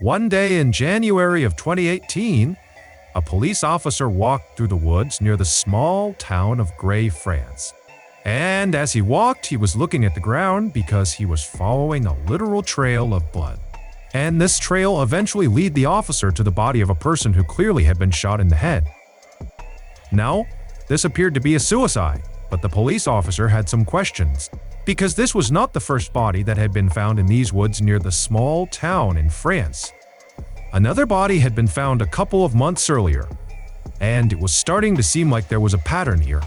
One day in January of 2018, a police officer walked through the woods near the small town of Gray, France. And as he walked, he was looking at the ground because he was following a literal trail of blood. And this trail eventually led the officer to the body of a person who clearly had been shot in the head. Now, this appeared to be a suicide, but the police officer had some questions, because this was not the first body that had been found in these woods near the small town in France. Another body had been found a couple of months earlier, and it was starting to seem like there was a pattern here.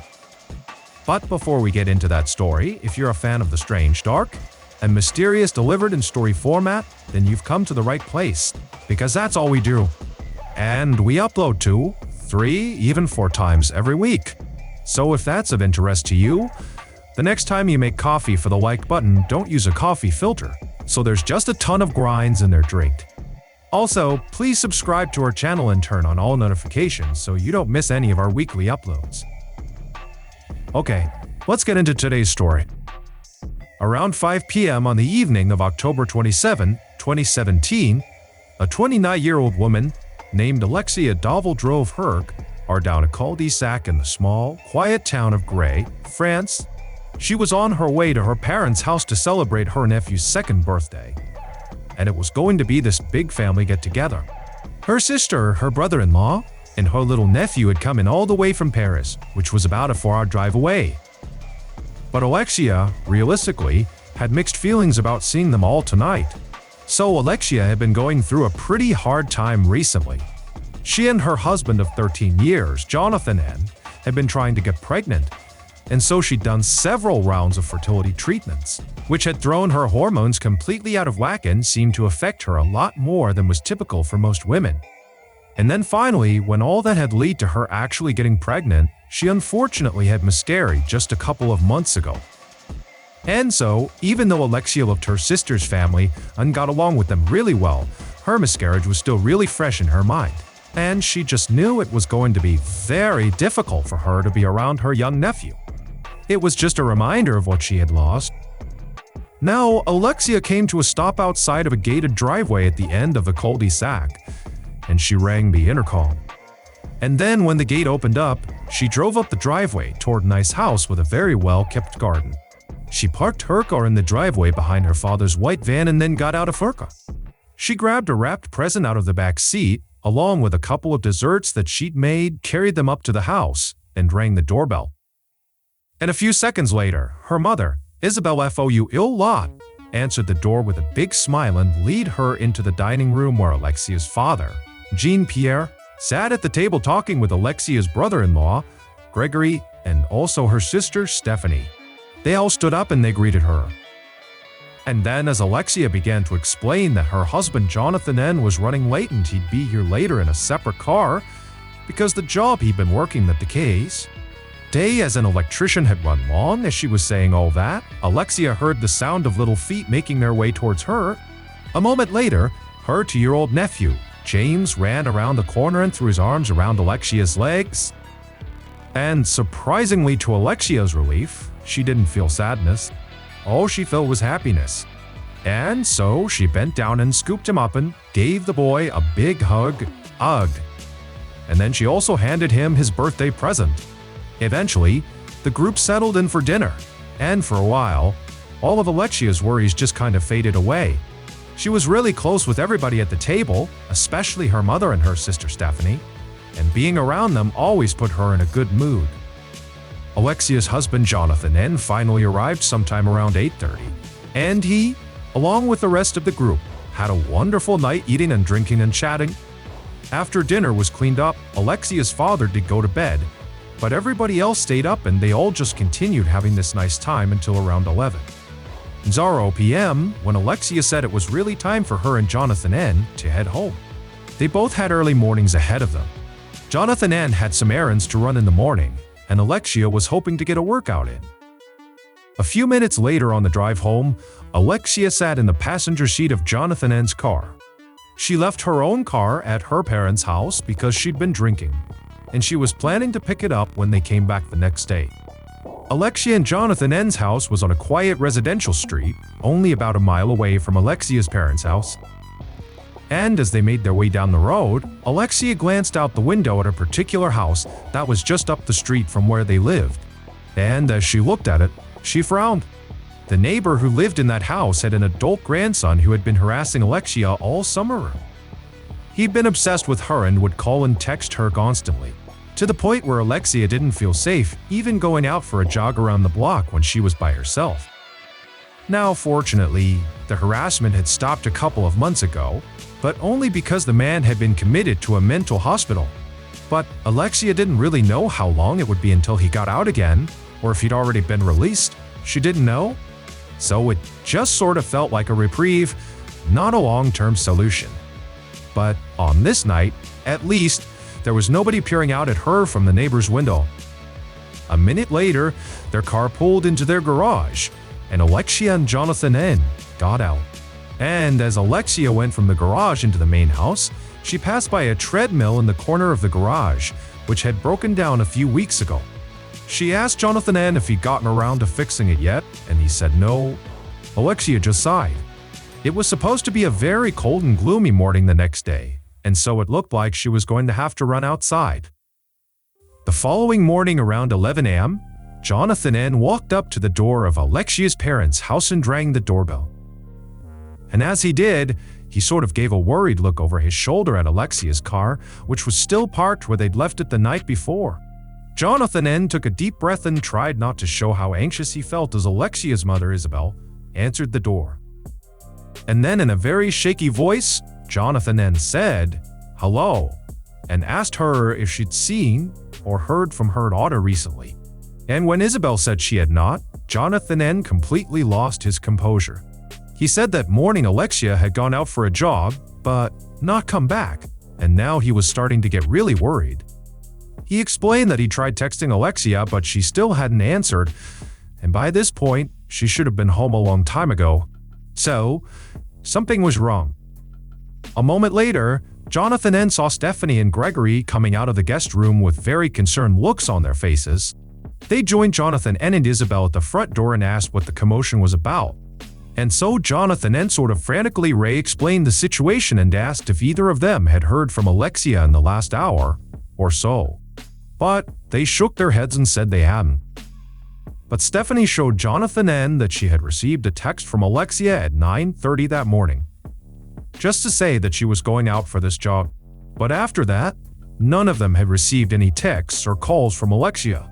But before we get into that story, if you're a fan of the strange, dark, and mysterious delivered in story format, then you've come to the right place, because that's all we do. And we upload 2, 3, even 4 times every week. So if that's of interest to you, the next time you make coffee for the like button, don't use a coffee filter, so there's just a ton of grinds in their drink. Also, please subscribe to our channel and turn on all notifications so you don't miss any of our weekly uploads. Okay, let's get into today's story. Around 5 p.m. on the evening of October 27, 2017, a 29-year-old woman named Alexia Dovel drove her car down a cul-de-sac in the small, quiet town of Gray, France. She was on her way to her parents' house to celebrate her nephew's 2nd birthday, and it was going to be this big family get-together. Her sister, her brother-in-law, and her little nephew had come in all the way from Paris, which was about a 4-hour drive away. But Alexia, realistically, had mixed feelings about seeing them all tonight. So Alexia had been going through a pretty hard time recently. She and her husband of 13 years, Jonathan N., had been trying to get pregnant, and so she'd done several rounds of fertility treatments, which had thrown her hormones completely out of whack and seemed to affect her a lot more than was typical for most women. And then finally, when all that had led to her actually getting pregnant, she unfortunately had miscarried just a couple of months ago. And so, even though Alexia loved her sister's family and got along with them really well, her miscarriage was still really fresh in her mind. And she just knew it was going to be very difficult for her to be around her young nephew. It was just a reminder of what she had lost. Now, Alexia came to a stop outside of a gated driveway at the end of the cul-de-sac, and she rang the intercom. And then when the gate opened up, she drove up the driveway toward a nice house with a very well-kept garden. She parked her car in the driveway behind her father's white van and then got out of her car. She grabbed a wrapped present out of the back seat, along with a couple of desserts that she'd made, carried them up to the house, and rang the doorbell. And a few seconds later, her mother, Isabelle Foul, answered the door with a big smile and led her into the dining room where Alexia's father, Jean-Pierre, sat at the table talking with Alexia's brother-in-law, Gregory, and also her sister, Stephanie. They all stood up and they greeted her. And then as Alexia began to explain that her husband Jonathan N. was running late and he'd be here later in a separate car because the job he'd been working at the case day as an electrician had run long. As she was saying all that, Alexia heard the sound of little feet making their way towards her. A moment later, her 2-year-old nephew, James, ran around the corner and threw his arms around Alexia's legs. And surprisingly to Alexia's relief, she didn't feel sadness. All she felt was happiness. And so she bent down and scooped him up and gave the boy a big hug. Ugh. And then she also handed him his birthday present. Eventually, the group settled in for dinner, and for a while, all of Alexia's worries just kind of faded away. She was really close with everybody at the table, especially her mother and her sister Stephanie, and being around them always put her in a good mood. Alexia's husband Jonathan N. finally arrived sometime around 8:30, and he, along with the rest of the group, had a wonderful night eating and drinking and chatting. After dinner was cleaned up, Alexia's father did go to bed, but everybody else stayed up and they all just continued having this nice time until around 11:00 p.m. when Alexia said it was really time for her and Jonathan N. to head home. They both had early mornings ahead of them. Jonathan N. had some errands to run in the morning, and Alexia was hoping to get a workout in. A few minutes later on the drive home, Alexia sat in the passenger seat of Jonathan N.'s car. She left her own car at her parents' house because she'd been drinking, and she was planning to pick it up when they came back the next day. Alexia and Jonathan N.'s house was on a quiet residential street, only about a mile away from Alexia's parents' house. And as they made their way down the road, Alexia glanced out the window at a particular house that was just up the street from where they lived. And as she looked at it, she frowned. The neighbor who lived in that house had an adult grandson who had been harassing Alexia all summer. He'd been obsessed with her and would call and text her constantly, to the point where Alexia didn't feel safe even going out for a jog around the block when she was by herself. Now, fortunately, the harassment had stopped a couple of months ago, but only because the man had been committed to a mental hospital. But Alexia didn't really know how long it would be until he got out again, or if he'd already been released. She didn't know. So it just sort of felt like a reprieve, not a long-term solution. But on this night, at least, there was nobody peering out at her from the neighbor's window. A minute later, their car pulled into their garage, and Alexia and Jonathan N. got out. And as Alexia went from the garage into the main house, she passed by a treadmill in the corner of the garage, which had broken down a few weeks ago. She asked Jonathan N. if he'd gotten around to fixing it yet, and he said no. Alexia just sighed. It was supposed to be a very cold and gloomy morning the next day, and so it looked like she was going to have to run outside. The following morning around 11 a.m., Jonathan N. walked up to the door of Alexia's parents' house and rang the doorbell. And as he did, he sort of gave a worried look over his shoulder at Alexia's car, which was still parked where they'd left it the night before. Jonathan N. took a deep breath and tried not to show how anxious he felt as Alexia's mother, Isabel, answered the door. And then in a very shaky voice, Jonathan N. said, "Hello," and asked her if she'd seen or heard from her daughter recently. And when Isabel said she had not, Jonathan N. completely lost his composure. He said that morning Alexia had gone out for a jog, but not come back, and now he was starting to get really worried. He explained that he tried texting Alexia, but she still hadn't answered, and by this point, she should have been home a long time ago. So, something was wrong. A moment later, Jonathan N. saw Stephanie and Gregory coming out of the guest room with very concerned looks on their faces. They joined Jonathan N. and Isabel at the front door and asked what the commotion was about. And so Jonathan N. sort of frantically explained the situation and asked if either of them had heard from Alexia in the last hour or so. But they shook their heads and said they hadn't. But Stephanie showed Jonathan N. that she had received a text from Alexia at 9:30 that morning, just to say that she was going out for this jog. But after that, none of them had received any texts or calls from Alexia.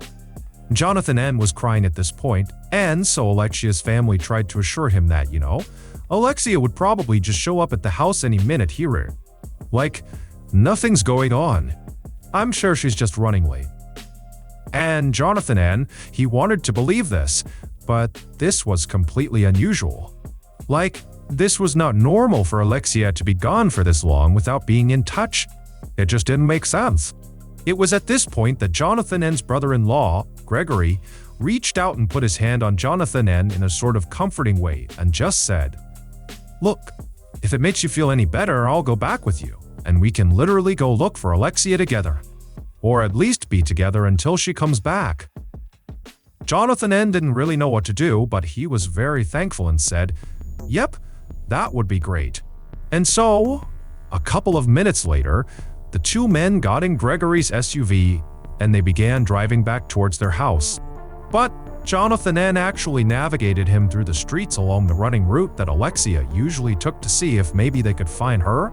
Jonathan N. was crying at this point, and so Alexia's family tried to assure him that, Alexia would probably just show up at the house any minute here. Like, nothing's going on. I'm sure she's just running late. And Jonathan N., he wanted to believe this, but this was completely unusual. Like, this was not normal for Alexia to be gone for this long without being in touch. It just didn't make sense. It was at this point that Jonathan N.'s brother-in-law, Gregory, reached out and put his hand on Jonathan N. in a sort of comforting way and just said, "Look, if it makes you feel any better, I'll go back with you, and we can literally go look for Alexia together. Or at least be together until she comes back." Jonathan N. didn't really know what to do, but he was very thankful and said, "Yep, that would be great." And so, a couple of minutes later, the two men got in Gregory's SUV and they began driving back towards their house. But Jonathan N. actually navigated him through the streets along the running route that Alexia usually took to see if maybe they could find her.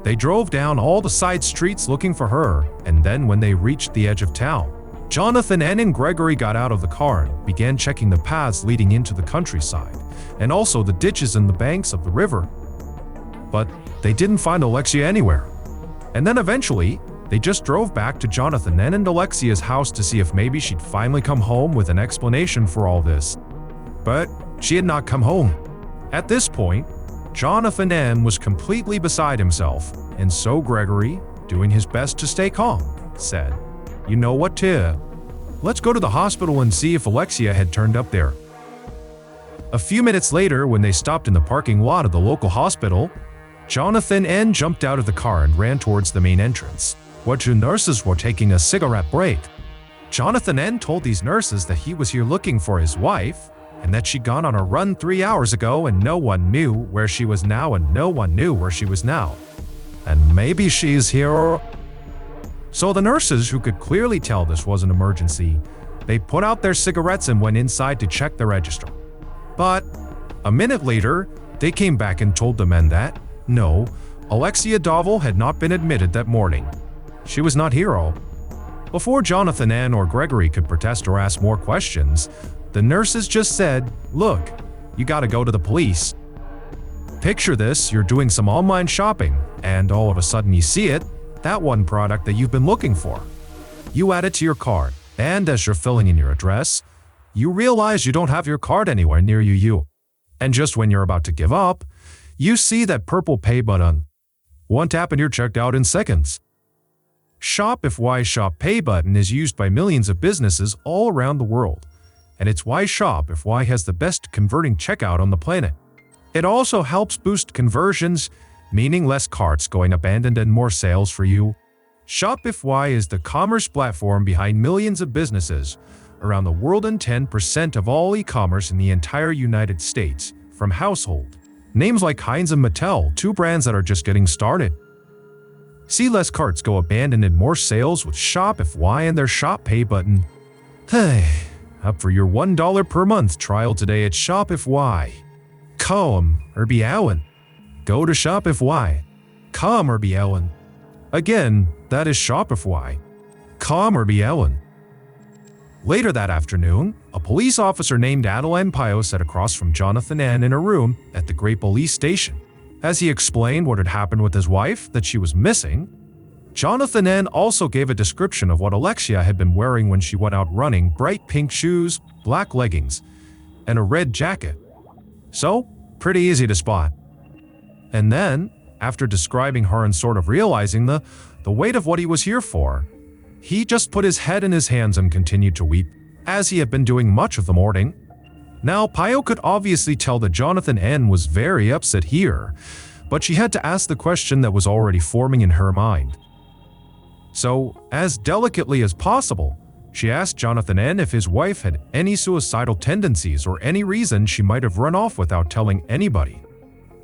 They drove down all the side streets looking for her, and then when they reached the edge of town, Jonathan N. and Gregory got out of the car and began checking the paths leading into the countryside, and also the ditches and the banks of the river. But they didn't find Alexia anywhere. And then eventually, they just drove back to Jonathan N. and Alexia's house to see if maybe she'd finally come home with an explanation for all this. But she had not come home. At this point, Jonathan N. was completely beside himself, and so Gregory, doing his best to stay calm, said, "You know what, Tia? Let's go to the hospital and see if Alexia had turned up there." A few minutes later, when they stopped in the parking lot of the local hospital, Jonathan N. jumped out of the car and ran towards the main entrance, where two nurses were taking a cigarette break. Jonathan N. told these nurses that he was here looking for his wife, and that she'd gone on a run 3 hours ago and no one knew where she was now and no one knew where she was now. And maybe she's here. So the nurses, who could clearly tell this was an emergency, they put out their cigarettes and went inside to check the register. But a minute later, they came back and told the men that, no, Alexia Dovel had not been admitted that morning. She was not here. Before Jonathan, Ann, or Gregory could protest or ask more questions, the nurses just said, look, you gotta go to the police. Picture this, you're doing some online shopping, and all of a sudden you see it, that one product that you've been looking for. You add it to your cart, and as you're filling in your address, you realize you don't have your card anywhere near you. And just when you're about to give up, you see that purple pay button. One tap and you're checked out in seconds. Shop if Why Shop Pay button is used by millions of businesses all around the world, and it's why Shop if Why has the best converting checkout on the planet. It also helps boost conversions, meaning less carts going abandoned and more sales for you. Shop if Why is the commerce platform behind millions of businesses around the world and 10% of all e-commerce in the entire United States, from household names like Heinz and Mattel, two brands that are just getting started. See less carts go abandoned and more sales with Shop if Why and their Shop Pay button. Hey, up for your $1 per month trial today at Shop if Why. Come or be Allen. Go to Shop if Why. Come or be Ellen. Again, that is Shop if Why. Come or be Ellen. Later that afternoon, a police officer named Adeline Pio sat across from Jonathan Ann in a room at the Great Police Station. As he explained what had happened with his wife, that she was missing, Jonathan Ann also gave a description of what Alexia had been wearing when she went out running: bright pink shoes, black leggings, and a red jacket. So, pretty easy to spot. And then, after describing her and sort of realizing the weight of what he was here for, he just put his head in his hands and continued to weep, as he had been doing much of the morning. Now, Pio could obviously tell that Jonathan Ann was very upset here, but she had to ask the question that was already forming in her mind. So, as delicately as possible, she asked Jonathan Ann if his wife had any suicidal tendencies or any reason she might have run off without telling anybody.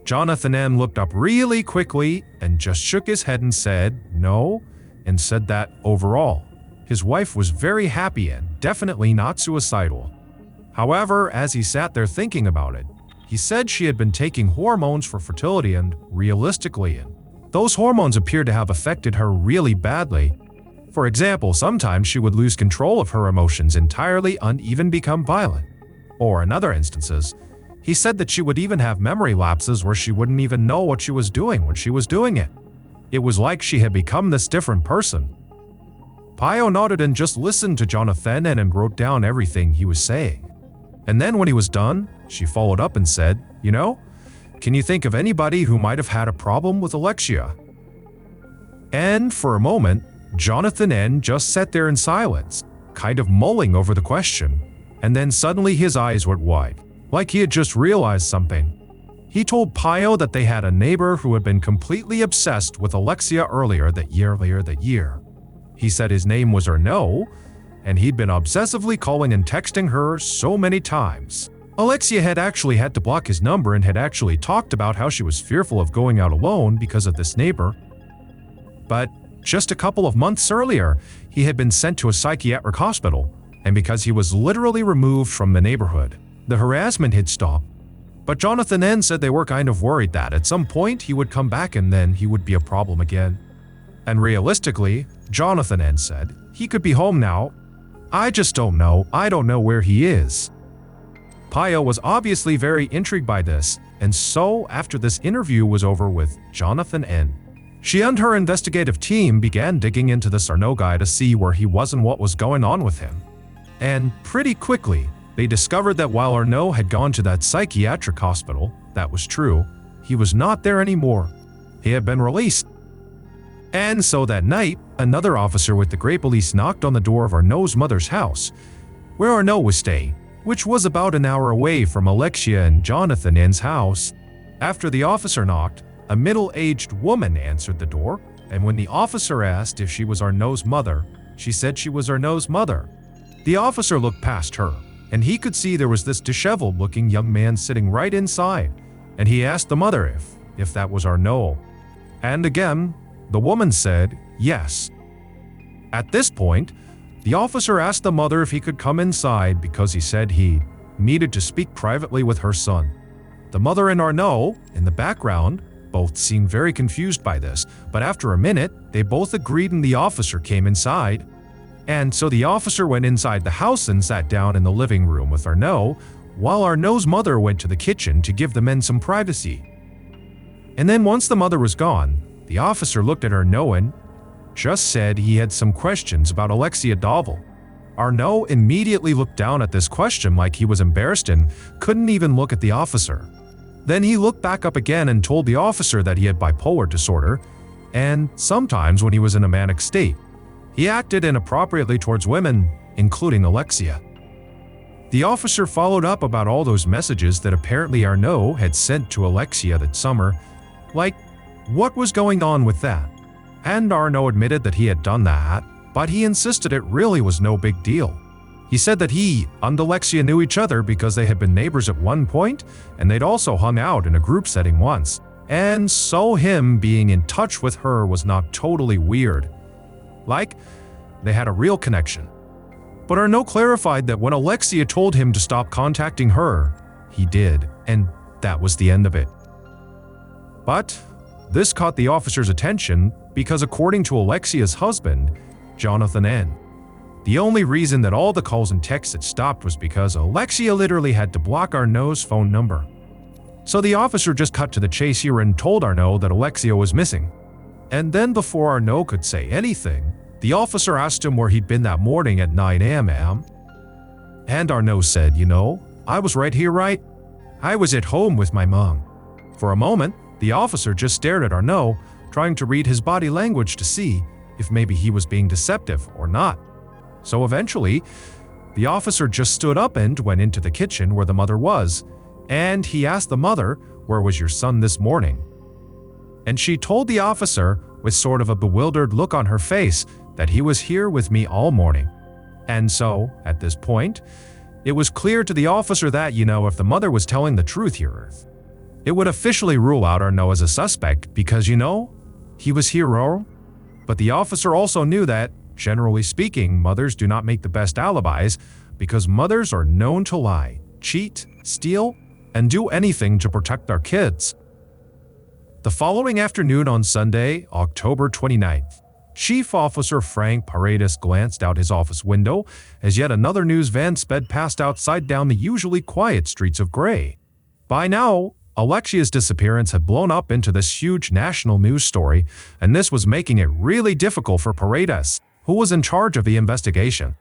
Jonathan Ann looked up really quickly and just shook his head and said no, and said that overall, his wife was very happy and definitely not suicidal. However, as he sat there thinking about it, he said she had been taking hormones for fertility and, realistically, those hormones appeared to have affected her really badly. For example, sometimes she would lose control of her emotions entirely and even become violent. Or in other instances, he said that she would even have memory lapses where she wouldn't even know what she was doing when she was doing it. It was like she had become this different person. Pio nodded and just listened to Jonathan and wrote down everything he was saying. And then when he was done, she followed up and said, you know, can you think of anybody who might have had a problem with Alexia? And for a moment, Jonathan N. just sat there in silence, kind of mulling over the question, and then suddenly his eyes went wide, like he had just realized something. He told Pio that they had a neighbor who had been completely obsessed with Alexia earlier that year. He said his name was Erno, and he'd been obsessively calling and texting her so many times. Alexia had actually had to block his number and had actually talked about how she was fearful of going out alone because of this neighbor. But just a couple of months earlier, he had been sent to a psychiatric hospital, and because he was literally removed from the neighborhood, the harassment had stopped. But Jonathan N. said they were kind of worried that at some point he would come back and then he would be a problem again. And realistically, Jonathan N. said, he could be home now. I just don't know. I don't know where he is. Pio was obviously very intrigued by this, and so after this interview was over with Jonathan N., she and her investigative team began digging into this Erno guy to see where he was and what was going on with him. And pretty quickly, they discovered that while Erno had gone to that psychiatric hospital, that was true, he was not there anymore. He had been released. And so that night, another officer with the Great Police knocked on the door of Erno's mother's house, where Erno was staying, which was about an hour away from Alexia and Jonathan N's house. After the officer knocked, a middle-aged woman answered the door, and when the officer asked if she was Erno's mother, she said she was Erno's mother. The officer looked past her, and he could see there was this disheveled-looking young man sitting right inside, and he asked the mother if that was Arnaud. And again, the woman said yes. At this point, the officer asked the mother if he could come inside because he said he needed to speak privately with her son. The mother and Arnaud, in the background, both seemed very confused by this, but after a minute, they both agreed and the officer came inside. And so the officer went inside the house and sat down in the living room with Arnaud, while Arnaud's mother went to the kitchen to give the men some privacy. And then once the mother was gone, the officer looked at Arnaud and just said he had some questions about Alexia Dovel. Arnaud immediately looked down at this question like he was embarrassed and couldn't even look at the officer. Then he looked back up again and told the officer that he had bipolar disorder, and sometimes when he was in a manic state, he acted inappropriately towards women, including Alexia. The officer followed up about all those messages that apparently Arnaud had sent to Alexia that summer, like, what was going on with that? And Arnaud admitted that he had done that, but he insisted it really was no big deal. He said that he and Alexia knew each other because they had been neighbors at one point, and they'd also hung out in a group setting once. And so him being in touch with her was not totally weird. Like, they had a real connection. But Arnaud clarified that when Alexia told him to stop contacting her, he did, and that was the end of it. But this caught the officer's attention because according to Alexia's husband, Jonathan N., the only reason that all the calls and texts had stopped was because Alexia literally had to block Arnaud's phone number. So the officer just cut to the chase here and told Arnaud that Alexia was missing. And then before Arnaud could say anything, the officer asked him where he'd been that morning at 9 a.m. And Arnaud said, I was right here, right? I was at home with my mom. For a moment, the officer just stared at Arnaud, trying to read his body language to see if maybe he was being deceptive or not. So eventually, the officer just stood up and went into the kitchen where the mother was, and he asked the mother, where was your son this morning? And she told the officer, with sort of a bewildered look on her face, that he was here with me all morning. And so, at this point, it was clear to the officer that, if the mother was telling the truth here, it would officially rule out Arnaud as a suspect because, he was here. But the officer also knew that, generally speaking, mothers do not make the best alibis because mothers are known to lie, cheat, steal, and do anything to protect their kids. The following afternoon on Sunday, October 29th, Chief Officer Frank Paredes glanced out his office window as yet another news van sped past outside down the usually quiet streets of Gray. By now, Alexia's disappearance had blown up into this huge national news story, and this was making it really difficult for Paredes, who was in charge of the investigation.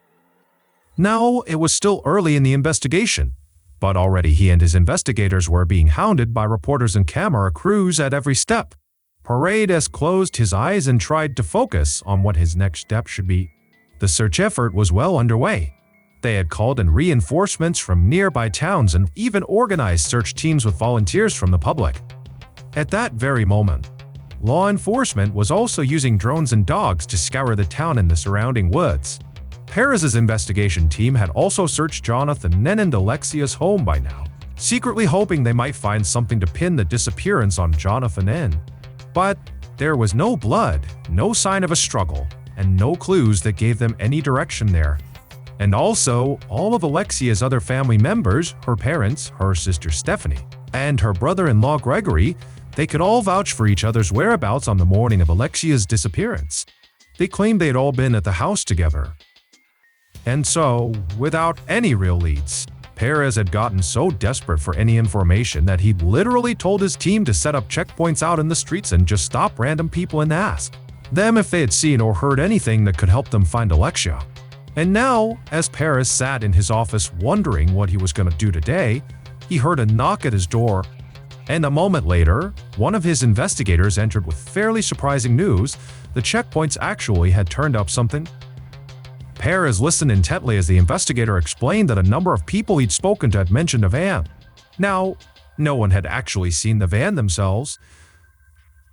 Now, it was still early in the investigation, but already he and his investigators were being hounded by reporters and camera crews at every step. Paredes closed his eyes and tried to focus on what his next step should be. The search effort was well underway. They had called in reinforcements from nearby towns and even organized search teams with volunteers from the public. At that very moment, law enforcement was also using drones and dogs to scour the town and the surrounding woods. Perez's investigation team had also searched Jonathan Nen and Alexia's home by now, secretly hoping they might find something to pin the disappearance on Jonathan N. But there was no blood, no sign of a struggle, and no clues that gave them any direction there. And also, all of Alexia's other family members, her parents, her sister Stephanie, and her brother-in-law Gregory, they could all vouch for each other's whereabouts on the morning of Alexia's disappearance. They claimed they had all been at the house together. And so, without any real leads, Perez had gotten so desperate for any information that he'd literally told his team to set up checkpoints out in the streets and just stop random people and ask them if they had seen or heard anything that could help them find Alexia. And now, as Perez sat in his office wondering what he was going to do today, he heard a knock at his door. And a moment later, one of his investigators entered with fairly surprising news. The checkpoints actually had turned up something. Perez listened intently as the investigator explained that a number of people he'd spoken to had mentioned a van. Now, no one had actually seen the van themselves,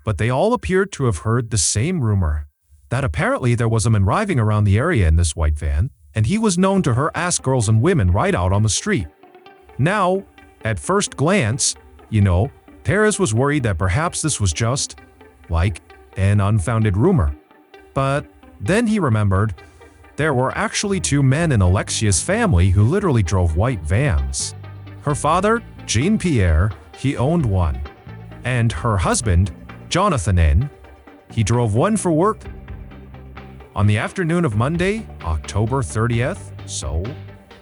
but they all appeared to have heard the same rumor, that apparently there was a man driving around the area in this white van, and he was known to harass girls and women right out on the street. Now, at first glance, Perez was worried that perhaps this was just, like, an unfounded rumor. But then he remembered there were actually two men in Alexia's family who literally drove white vans. Her father, Jean-Pierre, he owned one. And her husband, Jonathan, he drove one for work. On the afternoon of Monday, October 30th, so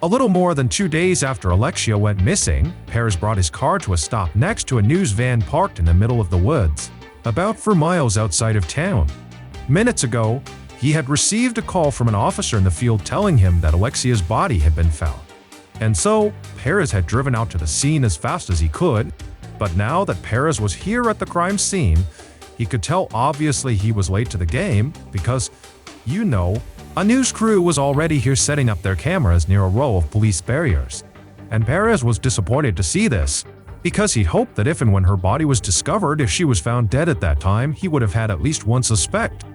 a little more than 2 days after Alexia went missing, Perez brought his car to a stop next to a news van parked in the middle of the woods, about 4 miles outside of town. Minutes ago, he had received a call from an officer in the field telling him that Alexia's body had been found. And so, Perez had driven out to the scene as fast as he could, but now that Perez was here at the crime scene, he could tell obviously he was late to the game because, a news crew was already here setting up their cameras near a row of police barriers. And Perez was disappointed to see this, because he hoped that if and when her body was discovered, if she was found dead at that time, he would have had at least one suspect,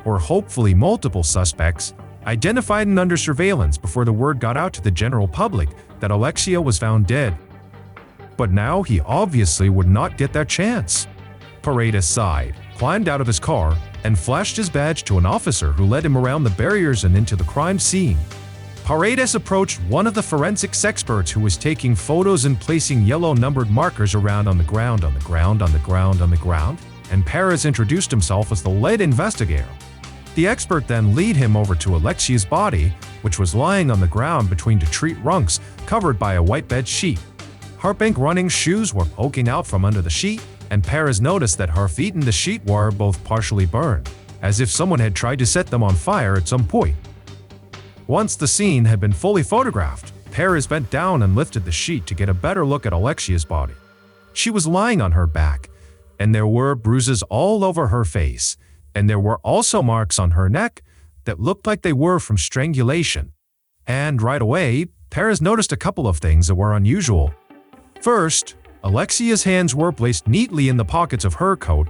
or hopefully multiple suspects, identified and under surveillance before the word got out to the general public that Alexia was found dead. But now he obviously would not get that chance. Paredes sighed, climbed out of his car, and flashed his badge to an officer who led him around the barriers and into the crime scene. Paredes approached one of the forensics experts who was taking photos and placing yellow numbered markers around on the ground, and Perez introduced himself as the lead investigator. The expert then led him over to Alexia's body, which was lying on the ground between two tree trunks covered by a white bed sheet. Her pink running shoes were poking out from under the sheet, and Perez noticed that her feet and the sheet were both partially burned, as if someone had tried to set them on fire at some point. Once the scene had been fully photographed, Perez bent down and lifted the sheet to get a better look at Alexia's body. She was lying on her back, and there were bruises all over her face, and there were also marks on her neck that looked like they were from strangulation. And right away, Perez noticed a couple of things that were unusual. First, Alexia's hands were placed neatly in the pockets of her coat,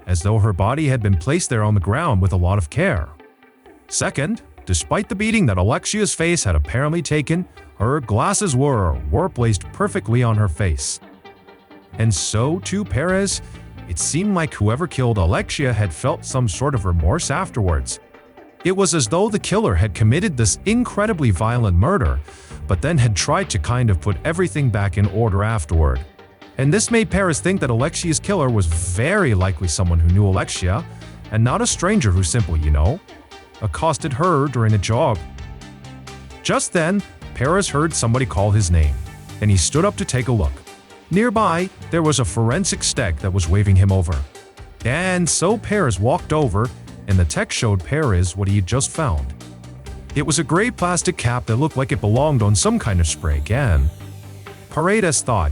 as though her body had been placed there on the ground with a lot of care. Second, despite the beating that Alexia's face had apparently taken, her glasses were placed perfectly on her face. And so, to Perez, it seemed like whoever killed Alexia had felt some sort of remorse afterwards. It was as though the killer had committed this incredibly violent murder, but then had tried to kind of put everything back in order afterward. And this made Perez think that Alexia's killer was very likely someone who knew Alexia, and not a stranger who simply, accosted her during a jog. Just then, Perez heard somebody call his name, and he stood up to take a look. Nearby, there was a forensics tech that was waving him over. And so Perez walked over, and the tech showed Perez what he had just found. It was a gray plastic cap that looked like it belonged on some kind of spray can. Paredes thought,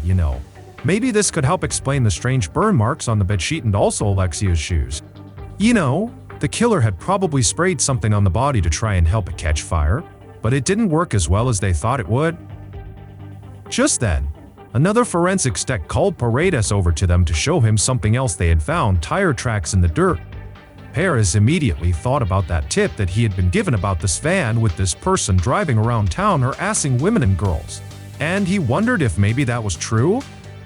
maybe this could help explain the strange burn marks on the bedsheet and also Alexia's shoes. The killer had probably sprayed something on the body to try and help it catch fire, but it didn't work as well as they thought it would. Just then, another forensics tech called Paredes over to them to show him something else they had found: tire tracks in the dirt. Perez immediately thought about that tip that he had been given about this van with this person driving around town harassing women and girls. And he wondered if maybe that was true,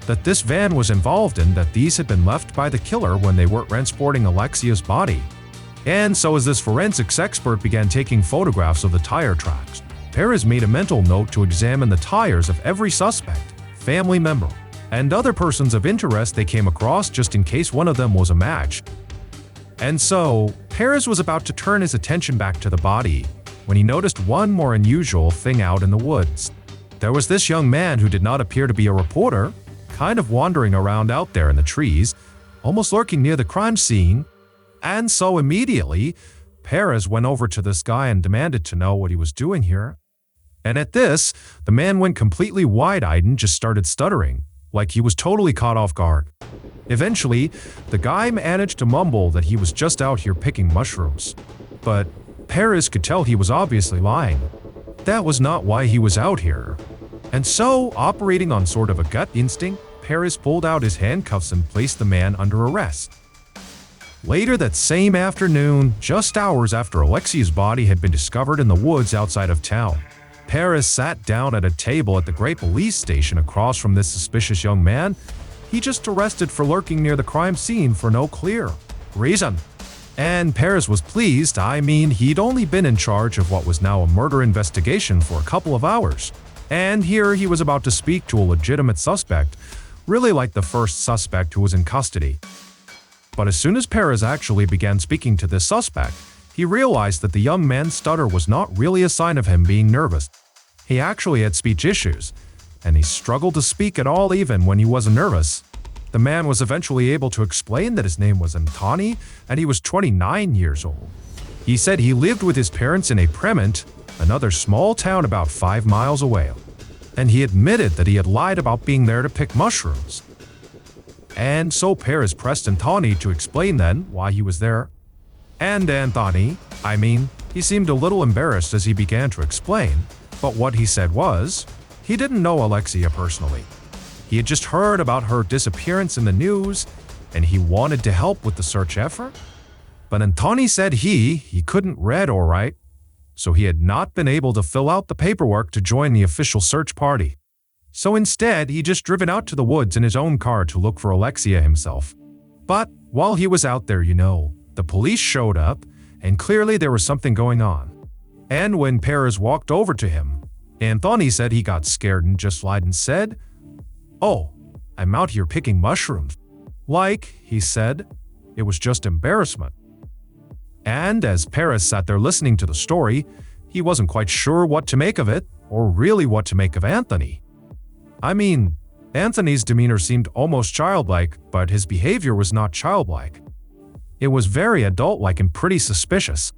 that this van was involved in, that these had been left by the killer when they were transporting Alexia's body. And so as this forensics expert began taking photographs of the tire tracks, Perez made a mental note to examine the tires of every suspect, family member, and other persons of interest they came across just in case one of them was a match. And so, Perez was about to turn his attention back to the body when he noticed one more unusual thing out in the woods. There was this young man who did not appear to be a reporter, kind of wandering around out there in the trees, almost lurking near the crime scene. And so immediately, Perez went over to this guy and demanded to know what he was doing here. And at this, the man went completely wide-eyed and just started stuttering, like he was totally caught off guard. Eventually, the guy managed to mumble that he was just out here picking mushrooms. But Perez could tell he was obviously lying. That was not why he was out here. And so, operating on sort of a gut instinct, Perez pulled out his handcuffs and placed the man under arrest. Later that same afternoon, just hours after Alexia's body had been discovered in the woods outside of town, Perez sat down at a table at the great police station across from this suspicious young man he just arrested for lurking near the crime scene for no clear reason. And Perez was pleased. He'd only been in charge of what was now a murder investigation for a couple of hours. And here he was about to speak to a legitimate suspect, really like the first suspect who was in custody. But as soon as Perez actually began speaking to this suspect, he realized that the young man's stutter was not really a sign of him being nervous. He actually had speech issues, and he struggled to speak at all even when he wasn't nervous. The man was eventually able to explain that his name was Antoni, and he was 29 years old. He said he lived with his parents in a Premint, another small town about 5 miles away, and he admitted that he had lied about being there to pick mushrooms. And so Perez pressed Antoni to explain then why he was there. And Antoni, he seemed a little embarrassed as he began to explain, but what he said was, he didn't know Alexia personally. He had just heard about her disappearance in the news, and he wanted to help with the search effort. But Antoni said he couldn't read or write, so he had not been able to fill out the paperwork to join the official search party. So instead, he just driven out to the woods in his own car to look for Alexia himself. But while he was out there, the police showed up, and clearly there was something going on. And when Perez walked over to him, Antoni said he got scared and just lied and said, "Oh, I'm out here picking mushrooms." Like, he said, it was just embarrassment. And as Perez sat there listening to the story, he wasn't quite sure what to make of it, or really what to make of Antoni. Antoni's demeanor seemed almost childlike, but his behavior was not childlike. It was very adult-like and pretty suspicious.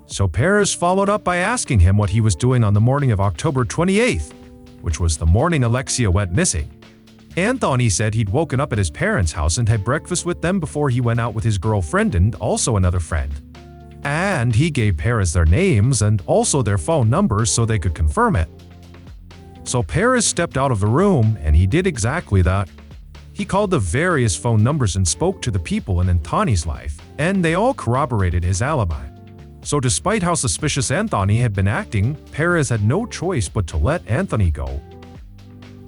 So Perez followed up by asking him what he was doing on the morning of October 28th, which was the morning Alexia went missing. Antoni said he'd woken up at his parents' house and had breakfast with them before he went out with his girlfriend and also another friend. And he gave Perez their names and also their phone numbers so they could confirm it. So Perez stepped out of the room, and he did exactly that. He called the various phone numbers and spoke to the people in Antoni's life, and they all corroborated his alibi. So despite how suspicious Antoni had been acting, Perez had no choice but to let Antoni go.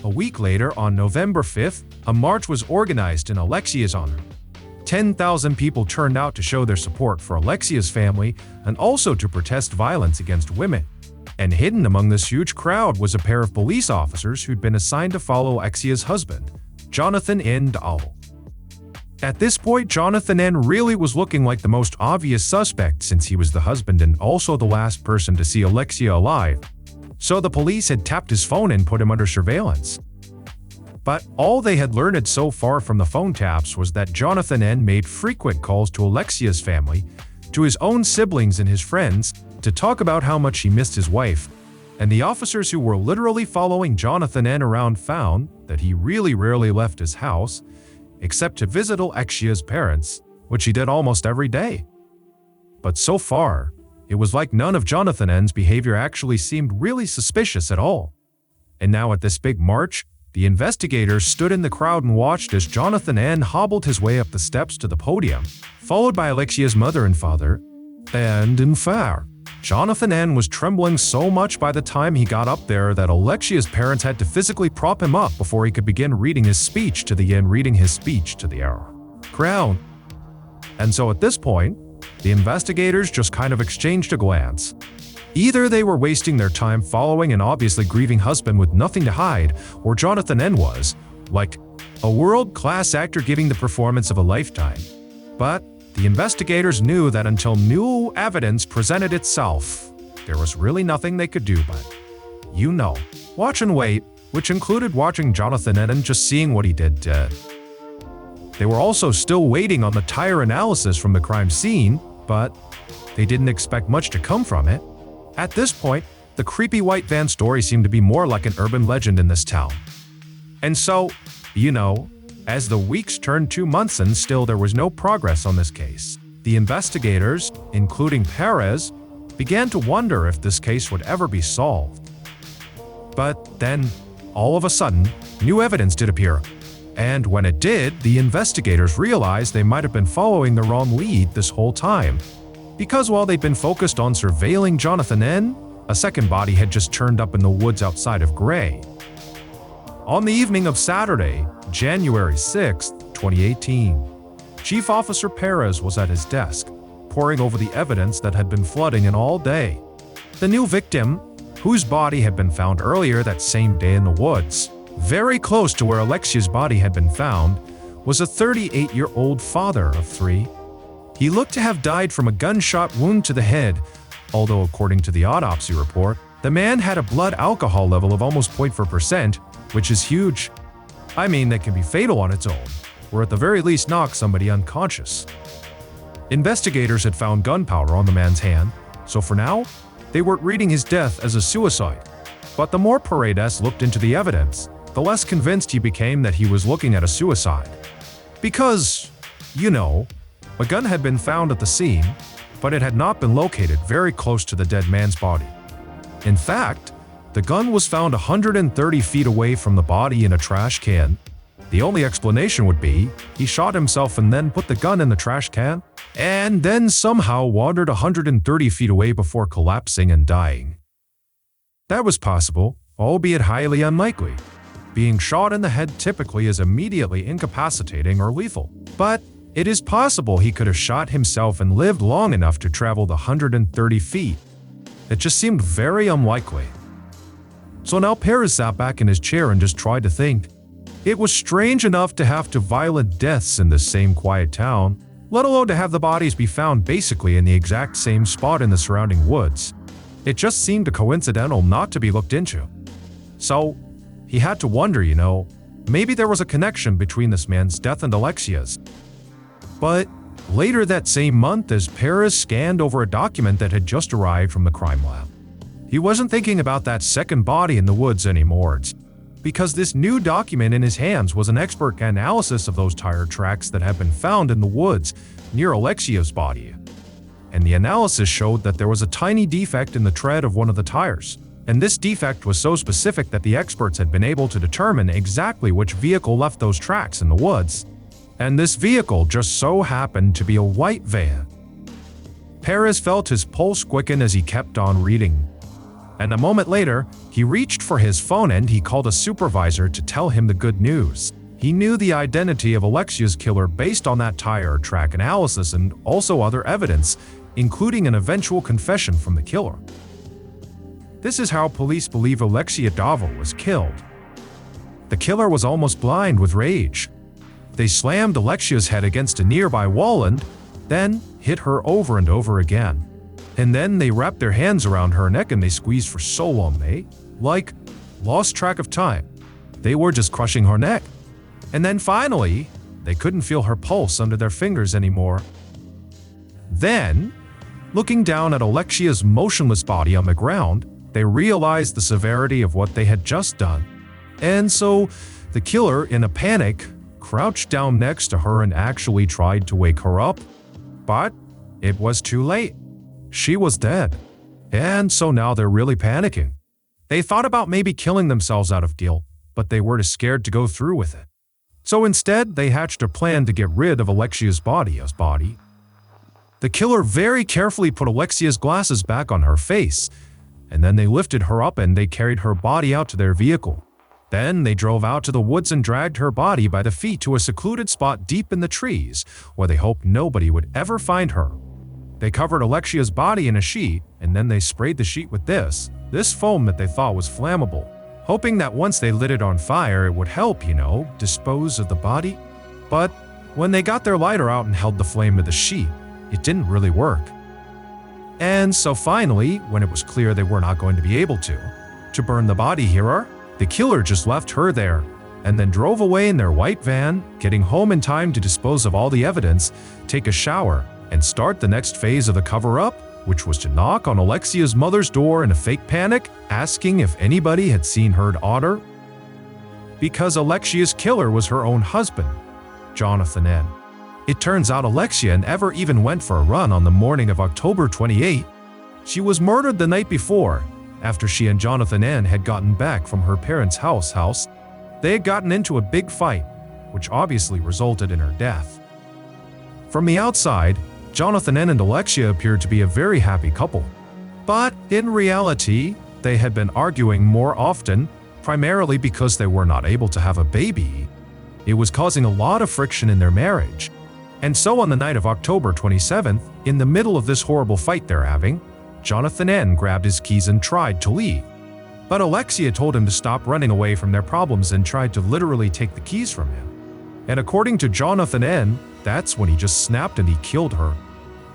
A week later, on November 5th, a march was organized in Alexia's honor. 10,000 people turned out to show their support for Alexia's family and also to protest violence against women. And hidden among this huge crowd was a pair of police officers who'd been assigned to follow Alexia's husband, Jonathan N. Dahl. At this point, Jonathan N. really was looking like the most obvious suspect since he was the husband and also the last person to see Alexia alive. So the police had tapped his phone and put him under surveillance. But all they had learned so far from the phone taps was that Jonathan N. made frequent calls to Alexia's family, to his own siblings and his friends, to talk about how much he missed his wife. And the officers who were literally following Jonathan N. around found that he really rarely left his house, except to visit Alexia's parents, which he did almost every day. But so far, it was like none of Jonathan N.'s behavior actually seemed really suspicious at all. And now at this big march, the investigators stood in the crowd and watched as Jonathan N. hobbled his way up the steps to the podium, followed by Alexia's mother and father. And in fact, Jonathan N. was trembling so much by the time he got up there that Alexia's parents had to physically prop him up before he could begin reading his speech to the crowd. And so at this point, the investigators just kind of exchanged a glance. Either they were wasting their time following an obviously grieving husband with nothing to hide, or Jonathan N. was, like, a world-class actor giving the performance of a lifetime. But the investigators knew that until new evidence presented itself, there was really nothing they could do but, watch and wait, which included watching Jonathan N. and just seeing what he did. They were also still waiting on the tire analysis from the crime scene, but they didn't expect much to come from it. At this point, the creepy white van story seemed to be more like an urban legend in this town. And so, as the weeks turned 2 months and still there was no progress on this case, the investigators, including Perez, began to wonder if this case would ever be solved. But then, all of a sudden, new evidence did appear. And when it did, the investigators realized they might have been following the wrong lead this whole time. Because while they'd been focused on surveilling Jonathan N., a second body had just turned up in the woods outside of Gray. On the evening of Saturday, January 6, 2018, Chief Officer Perez was at his desk, poring over the evidence that had been flooding in all day. The new victim, whose body had been found earlier that same day in the woods, very close to where Alexia's body had been found, was a 38-year-old father of 3. He looked to have died from a gunshot wound to the head, although according to the autopsy report, the man had a blood alcohol level of almost 0.4%, which is huge. I mean, that can be fatal on its own, or at the very least knock somebody unconscious. Investigators had found gunpowder on the man's hand, so for now, they weren't reading his death as a suicide. But the more Paredes looked into the evidence, the less convinced he became that he was looking at a suicide. Because, a gun had been found at the scene, but it had not been located very close to the dead man's body. In fact, the gun was found 130 feet away from the body in a trash can. The only explanation would be he shot himself and then put the gun in the trash can, and then somehow wandered 130 feet away before collapsing and dying. That was possible, albeit highly unlikely. Being shot in the head typically is immediately incapacitating or lethal, but it is possible he could have shot himself and lived long enough to travel the 130 feet. It just seemed very unlikely. So now Perez sat back in his chair and just tried to think. It was strange enough to have 2 violent deaths in this same quiet town, let alone to have the bodies be found basically in the exact same spot in the surrounding woods. It just seemed coincidental not to be looked into. So, he had to wonder, maybe there was a connection between this man's death and Alexia's. But later that same month, as Perez scanned over a document that had just arrived from the crime lab, he wasn't thinking about that second body in the woods anymore, because this new document in his hands was an expert analysis of those tire tracks that had been found in the woods near Alexia's body. And the analysis showed that there was a tiny defect in the tread of one of the tires. And this defect was so specific that the experts had been able to determine exactly which vehicle left those tracks in the woods. And this vehicle just so happened to be a white van. Perez felt his pulse quicken as he kept on reading. And a moment later, he reached for his phone and he called a supervisor to tell him the good news. He knew the identity of Alexia's killer based on that tire track analysis and also other evidence, including an eventual confession from the killer. This is how police believe Alexia Davo was killed. The killer was almost blind with rage. They slammed Alexia's head against a nearby wall and then hit her over and over again. And then they wrapped their hands around her neck and they squeezed for so long they, lost track of time. They were just crushing her neck. And then finally, they couldn't feel her pulse under their fingers anymore. Then, looking down at Alexia's motionless body on the ground, they realized the severity of what they had just done. And so, the killer, in a panic, crouched down next to her and actually tried to wake her up. But it was too late. She was dead. And so now they're really panicking. They thought about maybe killing themselves out of guilt, but they were too scared to go through with it. So instead, they hatched a plan to get rid of Alexia's body. The killer very carefully put Alexia's glasses back on her face, and then they lifted her up and they carried her body out to their vehicle. Then they drove out to the woods and dragged her body by the feet to a secluded spot deep in the trees, where they hoped nobody would ever find her. They covered Alexia's body in a sheet, and then they sprayed the sheet with this foam that they thought was flammable, hoping that once they lit it on fire, it would help, dispose of the body. But when they got their lighter out and held the flame to the sheet, it didn't really work. And so finally, when it was clear they were not going to be able to burn the body here, the killer just left her there, and then drove away in their white van, getting home in time to dispose of all the evidence, take a shower, and start the next phase of the cover-up, which was to knock on Alexia's mother's door in a fake panic, asking if anybody had seen her daughter. Because Alexia's killer was her own husband, Jonathan N. It turns out Alexia never even went for a run on the morning of October 28. She was murdered the night before, after she and Jonathan N. had gotten back from her parents' house. They had gotten into a big fight, which obviously resulted in her death. From the outside, Jonathan N. and Alexia appeared to be a very happy couple. But in reality, they had been arguing more often, primarily because they were not able to have a baby. It was causing a lot of friction in their marriage. And so on the night of October 27th, in the middle of this horrible fight they're having, Jonathan N. grabbed his keys and tried to leave. But Alexia told him to stop running away from their problems and tried to literally take the keys from him. And according to Jonathan N., that's when he just snapped and he killed her.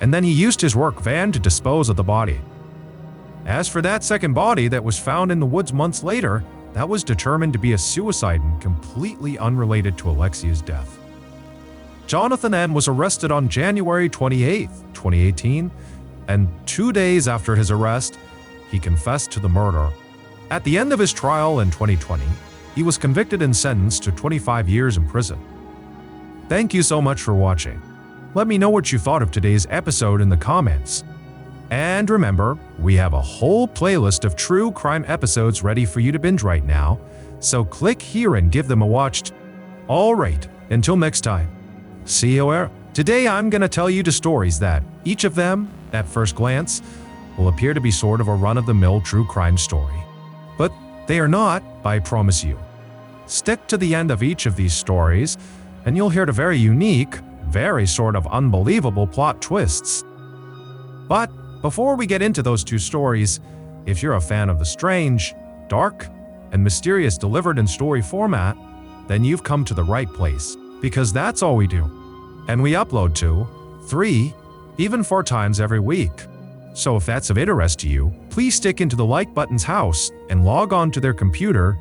And then he used his work van to dispose of the body. As for that second body that was found in the woods months later, that was determined to be a suicide and completely unrelated to Alexia's death. Jonathan N. was arrested on January 28, 2018, and 2 days after his arrest, he confessed to the murder. At the end of his trial in 2020, he was convicted and sentenced to 25 years in prison. Thank you so much for watching. Let me know what you thought of today's episode in the comments. And remember, we have a whole playlist of true crime episodes ready for you to binge right now, so click here and give them a watch. Alright, until next time. See you where. Today I'm gonna tell you 2 stories that, each of them, at first glance, will appear to be sort of a run-of-the-mill true crime story. But they are not, I promise you. Stick to the end of each of these stories, and you'll hear the very unique, very sort of unbelievable plot twists. But before we get into those 2 stories, if you're a fan of the strange, dark, and mysterious delivered in story format, then you've come to the right place, because that's all we do. And we upload 2, 3, even 4 times every week. So if that's of interest to you, please stick into the like button's house and log on to their computer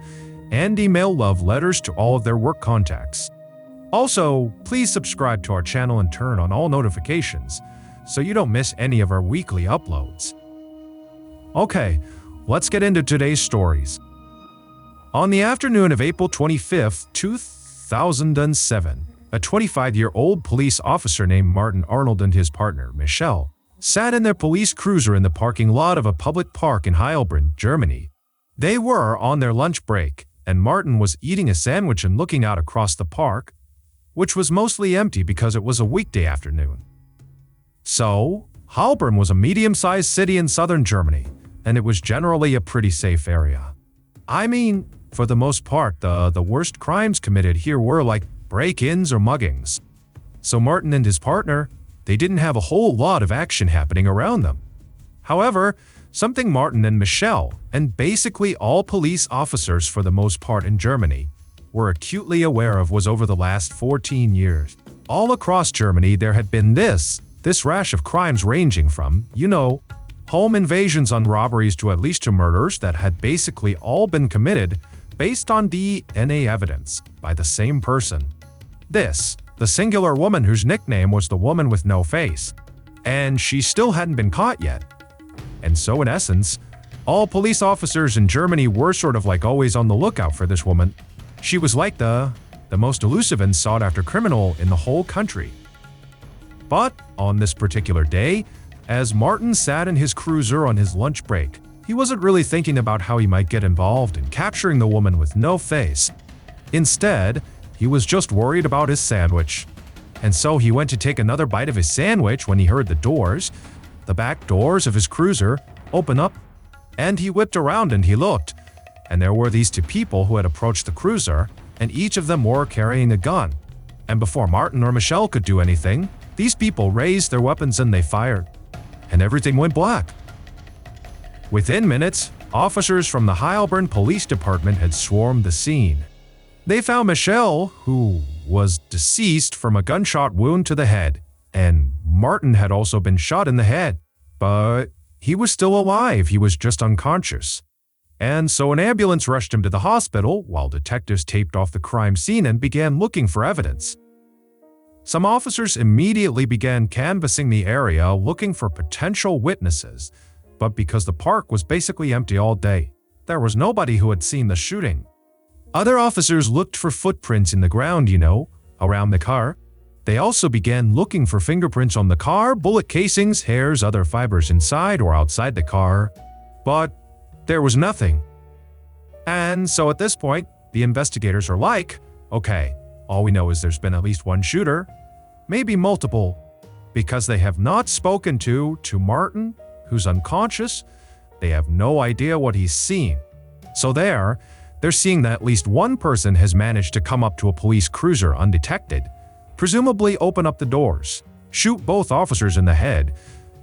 and email love letters to all of their work contacts. Also, please subscribe to our channel and turn on all notifications so you don't miss any of our weekly uploads. Okay, let's get into today's stories. On the afternoon of April 25, 2007, a 25-year-old police officer named Martin Arnold and his partner, Michelle, sat in their police cruiser in the parking lot of a public park in Heilbronn, Germany. They were on their lunch break, and Martin was eating a sandwich and looking out across the park, which was mostly empty because it was a weekday afternoon. So, Heilbronn was a medium-sized city in southern Germany, and it was generally a pretty safe area. I mean, for the most part, the worst crimes committed here were like break-ins or muggings. So Martin and his partner, they didn't have a whole lot of action happening around them. However, something Martin and Michelle, and basically all police officers for the most part in Germany, were acutely aware of was over the last 14 years. All across Germany there had been this rash of crimes ranging from, home invasions and robberies to at least 2 murders that had basically all been committed based on DNA evidence by the same person. The singular woman whose nickname was the woman with no face. And she still hadn't been caught yet. And so in essence, all police officers in Germany were sort of like always on the lookout for this woman. She was like the most elusive and sought-after criminal in the whole country. But on this particular day, as Martin sat in his cruiser on his lunch break, he wasn't really thinking about how he might get involved in capturing the woman with no face. Instead, he was just worried about his sandwich. And so he went to take another bite of his sandwich when he heard the back doors of his cruiser, open up, and he whipped around and he looked. And there were these 2 people who had approached the cruiser, and each of them were carrying a gun. And before Martin or Michelle could do anything, these people raised their weapons and they fired. And everything went black. Within minutes, officers from the Heilbronn Police Department had swarmed the scene. They found Michelle, who was deceased from a gunshot wound to the head, and Martin had also been shot in the head. But he was still alive, he was just unconscious. And so an ambulance rushed him to the hospital while detectives taped off the crime scene and began looking for evidence. Some officers immediately began canvassing the area looking for potential witnesses, but because the park was basically empty all day, there was nobody who had seen the shooting. Other officers looked for footprints in the ground, around the car. They also began looking for fingerprints on the car, bullet casings, hairs, other fibers inside or outside the car, but there was nothing. And so at this point, the investigators are like, okay, All we know is there's been at least one shooter, maybe multiple, because they have not spoken to Martin, who's unconscious. They have no idea what he's seeing. So they're seeing that at least one person has managed to come up to a police cruiser undetected, presumably open up the doors, shoot both officers in the head,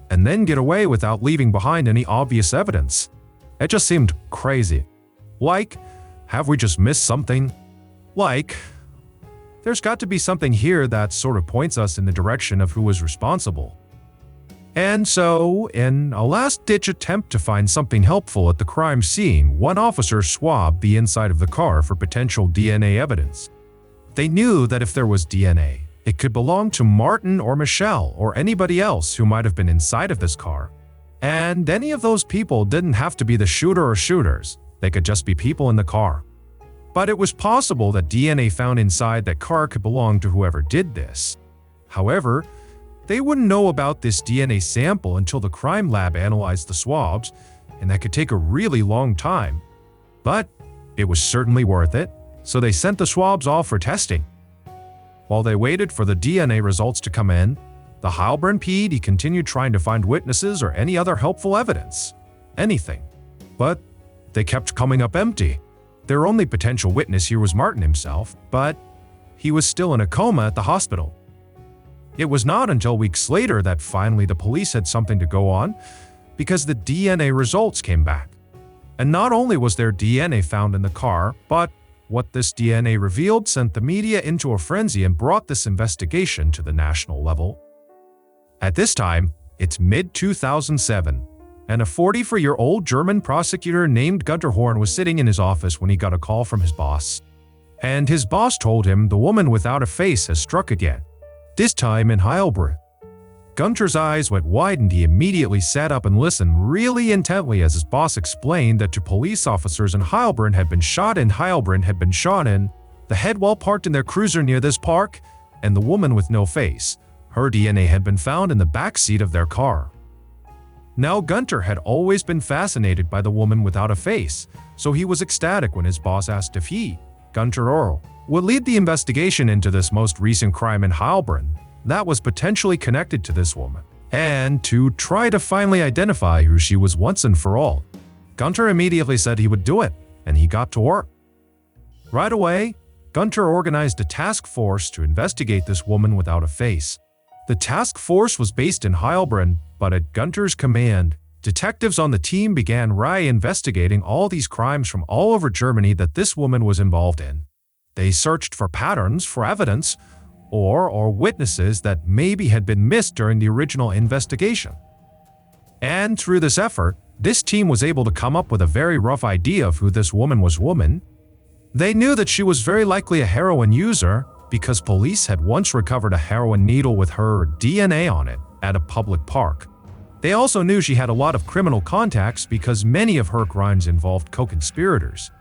and then get away without leaving behind any obvious evidence. It just seemed crazy. Like, have we just missed something? Like, there's got to be something here that sort of points us in the direction of who was responsible. And so, in a last-ditch attempt to find something helpful at the crime scene, one officer swabbed the inside of the car for potential DNA evidence. They knew that if there was DNA, it could belong to Martin or Michelle or anybody else who might have been inside of this car. And any of those people didn't have to be the shooter or shooters. They could just be people in the car. But it was possible that DNA found inside that car could belong to whoever did this. However, they wouldn't know about this DNA sample until the crime lab analyzed the swabs, and that could take a really long time. But it was certainly worth it, so they sent the swabs off for testing. While they waited for the DNA results to come in, the Heilbronn PD continued trying to find witnesses or any other helpful evidence. Anything. But they kept coming up empty. Their only potential witness here was Martin himself, but he was still in a coma at the hospital. It was not until weeks later that finally the police had something to go on, because the DNA results came back. And not only was there DNA found in the car, but what this DNA revealed sent the media into a frenzy and brought this investigation to the national level. At this time, it's mid-2007, and a 44-year-old German prosecutor named Gunter Horn was sitting in his office when he got a call from his boss. And his boss told him the woman without a face has struck again, this time in Heilbronn. Gunter's eyes went wide and he immediately sat up and listened really intently as his boss explained that two police officers in Heilbronn had been shot in the head while parked in their cruiser near this park, and the woman with no face, her DNA had been found in the back seat of their car. Now Gunter had always been fascinated by the woman without a face, so he was ecstatic when his boss asked if he, Gunter Earl, would lead the investigation into this most recent crime in Heilbronn that was potentially connected to this woman, and to try to finally identify who she was once and for all. Gunter immediately said he would do it, and he got to work. Right away, Gunter organized a task force to investigate this woman without a face. The task force was based in Heilbronn, but at Gunter's command, detectives on the team began investigating all these crimes from all over Germany that this woman was involved in. They searched for patterns, for evidence, or witnesses that maybe had been missed during the original investigation. And through this effort, this team was able to come up with a very rough idea of who this woman was. They knew that she was very likely a heroin user because police had once recovered a heroin needle with her DNA on it at a public park. They also knew she had a lot of criminal contacts because many of her crimes involved co-conspirators.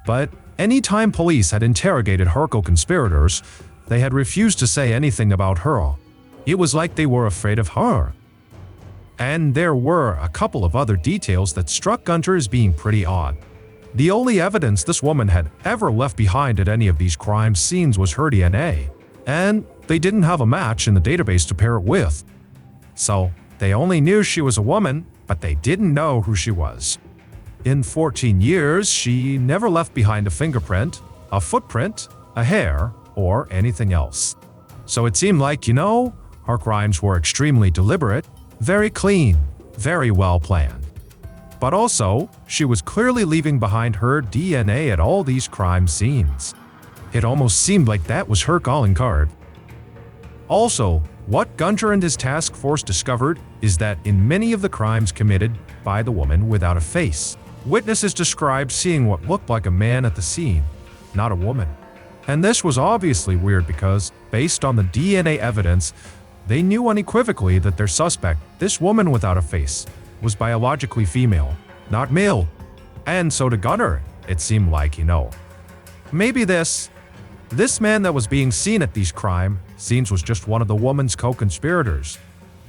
But anytime police had interrogated her co-conspirators, they had refused to say anything about her. It was like they were afraid of her. And there were a couple of other details that struck Gunter as being pretty odd. The only evidence this woman had ever left behind at any of these crime scenes was her DNA, and they didn't have a match in the database to pair it with. So, they only knew she was a woman, but they didn't know who she was. In 14 years, she never left behind a fingerprint, a footprint, a hair, or anything else. So it seemed like, her crimes were extremely deliberate, very clean, very well planned. But also, she was clearly leaving behind her DNA at all these crime scenes. It almost seemed like that was her calling card. Also, what Gunter and his task force discovered is that in many of the crimes committed by the woman without a face, witnesses described seeing what looked like a man at the scene, not a woman. And this was obviously weird because, based on the DNA evidence, they knew unequivocally that their suspect, this woman without a face, was biologically female, not male. And so to Gunter, it seemed like, maybe this man that was being seen at these crime scenes was just one of the woman's co-conspirators.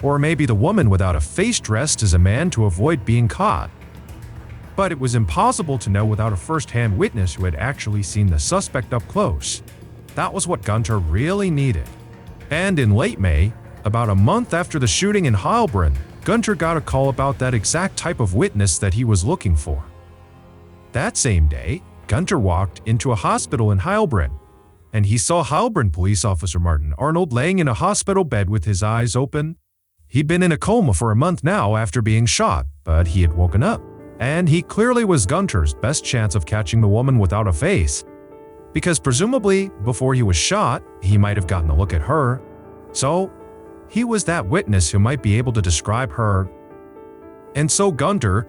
Or maybe the woman without a face dressed as a man to avoid being caught. But it was impossible to know without a first-hand witness who had actually seen the suspect up close. That was what Gunter really needed. And in late May, about a month after the shooting in Heilbronn, Gunter got a call about that exact type of witness that he was looking for. That same day, Gunter walked into a hospital in Heilbronn, and he saw Heilbronn police officer Martin Arnold laying in a hospital bed with his eyes open. He'd been in a coma for a month now after being shot, but he had woken up, and he clearly was Gunter's best chance of catching the woman without a face. Because presumably, before he was shot, he might have gotten a look at her. So, he was that witness who might be able to describe her. And so Gunter,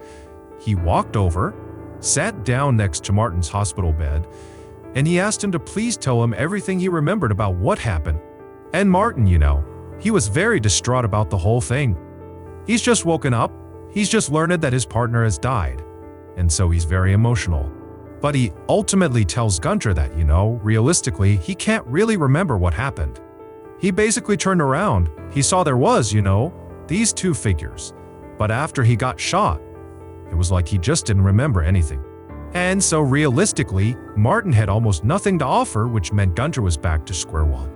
he walked over, sat down next to Martin's hospital bed, and he asked him to please tell him everything he remembered about what happened. And Martin, he was very distraught about the whole thing. He's just woken up, he's just learned that his partner has died, and so he's very emotional. But he ultimately tells Gunter that, realistically, he can't really remember what happened. He basically turned around, he saw there was, these two figures. But after he got shot, it was like he just didn't remember anything. And so realistically, Martin had almost nothing to offer, which meant Gunter was back to square one.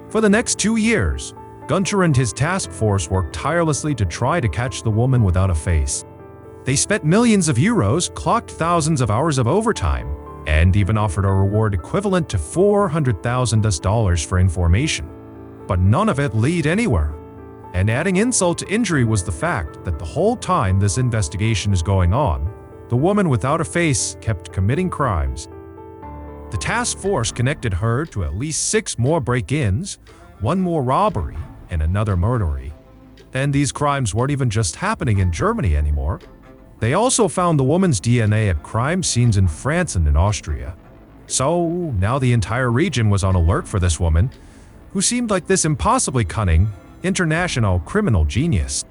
For the next 2 years, Gunter and his task force worked tirelessly to try to catch the woman without a face. They spent millions of euros, clocked thousands of hours of overtime, and even offered a reward equivalent to $400,000 for information. But none of it led anywhere. And adding insult to injury was the fact that the whole time this investigation is going on, the woman without a face kept committing crimes. The task force connected her to at least 6 more break-ins, 1 more robbery, and another murder. And these crimes weren't even just happening in Germany anymore. They also found the woman's DNA at crime scenes in France and in Austria. So now the entire region was on alert for this woman, who seemed like this impossibly cunning, international criminal genius.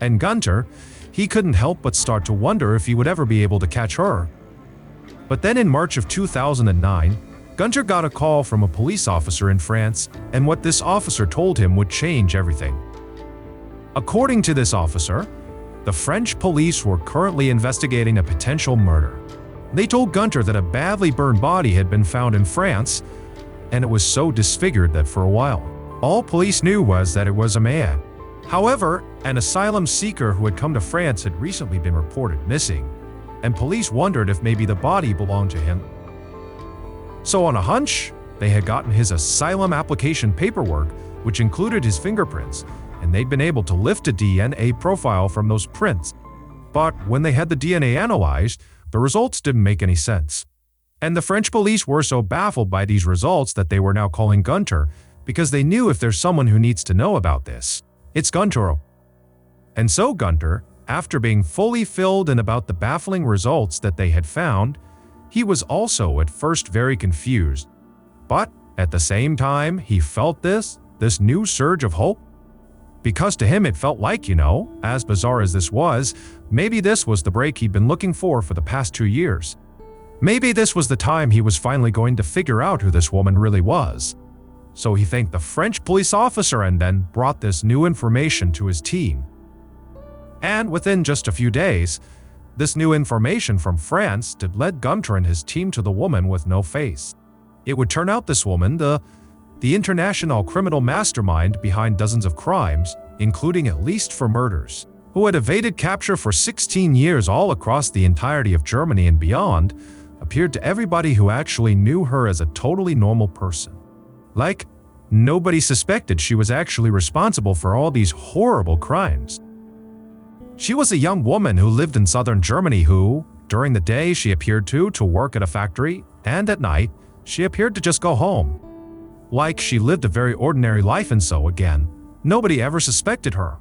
And Gunter, he couldn't help but start to wonder if he would ever be able to catch her. But then in March of 2009, Gunter got a call from a police officer in France, and what this officer told him would change everything. According to this officer, the French police were currently investigating a potential murder. They told Gunter that a badly burned body had been found in France, and it was so disfigured that for a while, all police knew was that it was a man. However, an asylum seeker who had come to France had recently been reported missing, and police wondered if maybe the body belonged to him. So on a hunch, they had gotten his asylum application paperwork, which included his fingerprints, and they'd been able to lift a DNA profile from those prints. But when they had the DNA analyzed, the results didn't make any sense. And the French police were so baffled by these results that they were now calling Gunter, because they knew if there's someone who needs to know about this, it's Gunter. And so Gunter, after being fully filled in about the baffling results that they had found, he was also at first very confused. But at the same time, he felt this new surge of hope. Because to him it felt like, as bizarre as this was, maybe this was the break he'd been looking for the past 2 years. Maybe this was the time he was finally going to figure out who this woman really was. So he thanked the French police officer and then brought this new information to his team. And within just a few days, this new information from France did lead Gunter and his team to the woman with no face. It would turn out this woman, the international criminal mastermind behind dozens of crimes, including at least 4 murders, who had evaded capture for 16 years all across the entirety of Germany and beyond, appeared to everybody who actually knew her as a totally normal person. Like, nobody suspected she was actually responsible for all these horrible crimes. She was a young woman who lived in southern Germany who, during the day she appeared to work at a factory, and at night, she appeared to just go home. Like she lived a very ordinary life, and so again, nobody ever suspected her.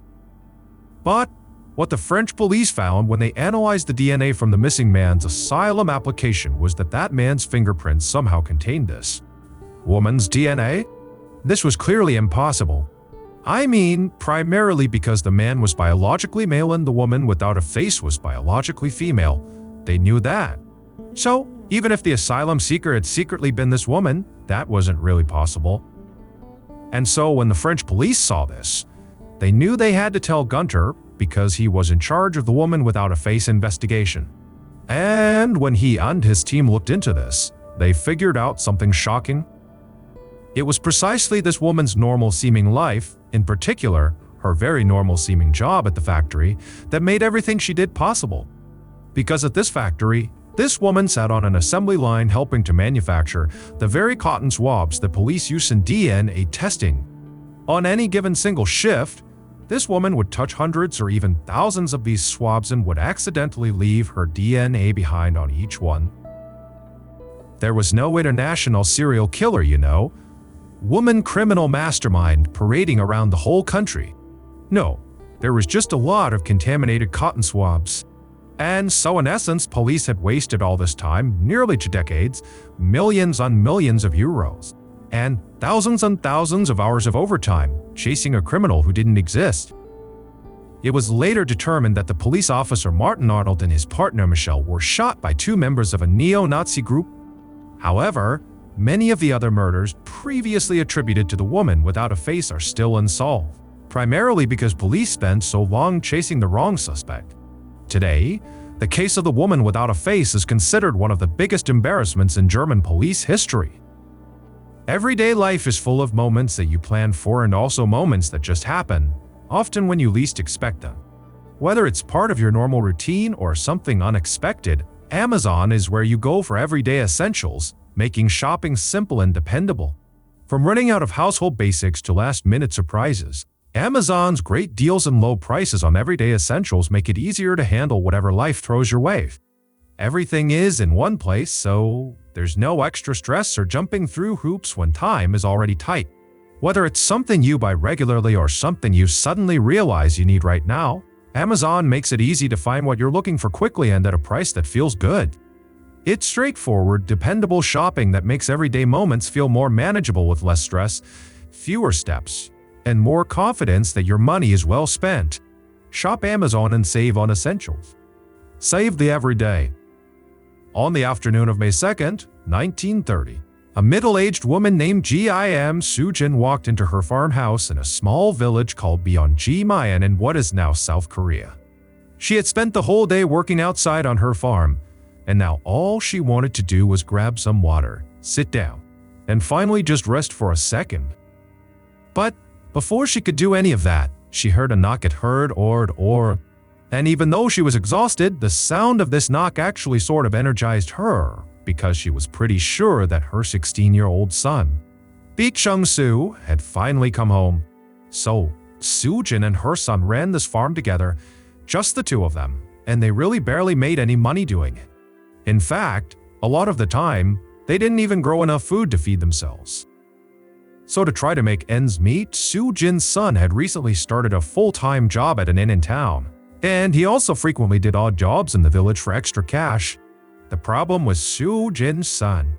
But what the French police found when they analyzed the DNA from the missing man's asylum application was that man's fingerprints somehow contained this woman's DNA? This was clearly impossible. I mean, primarily because the man was biologically male and the woman without a face was biologically female. They knew that. So, even if the asylum seeker had secretly been this woman, that wasn't really possible. And so when the French police saw this, they knew they had to tell Gunter because he was in charge of the woman without a face investigation. And when he and his team looked into this, they figured out something shocking. It was precisely this woman's normal-seeming life, in particular, her very normal-seeming job at the factory, that made everything she did possible. Because at this factory, this woman sat on an assembly line helping to manufacture the very cotton swabs that police use in DNA testing. On any given single shift, this woman would touch hundreds or even thousands of these swabs and would accidentally leave her DNA behind on each one. There was no international serial killer, woman criminal mastermind parading around the whole country. No, there was just a lot of contaminated cotton swabs. And so in essence, police had wasted all this time, nearly 2 decades, millions on millions of euros, and thousands of hours of overtime, chasing a criminal who didn't exist. It was later determined that the police officer Martin Arnold and his partner Michelle were shot by 2 members of a neo-Nazi group. However, many of the other murders previously attributed to the woman without a face are still unsolved, primarily because police spent so long chasing the wrong suspect. Today, the case of the woman without a face is considered one of the biggest embarrassments in German police history. Everyday life is full of moments that you plan for and also moments that just happen, often when you least expect them. Whether it's part of your normal routine or something unexpected, Amazon is where you go for everyday essentials, making shopping simple and dependable. From running out of household basics to last-minute surprises, Amazon's great deals and low prices on everyday essentials make it easier to handle whatever life throws your way. Everything is in one place, so there's no extra stress or jumping through hoops when time is already tight. Whether it's something you buy regularly or something you suddenly realize you need right now, Amazon makes it easy to find what you're looking for quickly and at a price that feels good. It's straightforward, dependable shopping that makes everyday moments feel more manageable with less stress, fewer steps, and more confidence that your money is well spent. Shop Amazon and save on essentials. Save the everyday. On the afternoon of May 2nd, 1930, a middle-aged woman named Jim Soo-jin walked into her farmhouse in a small village called Byeonji-mayan in what is now South Korea. She had spent the whole day working outside on her farm, and now all she wanted to do was grab some water, sit down, and finally just rest for a second. But before she could do any of that, she heard a knock at her door, and even though she was exhausted, the sound of this knock actually sort of energized her, because she was pretty sure that her 16-year-old son, Bae Chung-soo, had finally come home. So, Soo-jin and her son ran this farm together, just the 2 of them, and they really barely made any money doing it. In fact, a lot of the time, they didn't even grow enough food to feed themselves. So to try to make ends meet, Soo-jin's son had recently started a full-time job at an inn in town, and he also frequently did odd jobs in the village for extra cash. The problem was Soo-jin's son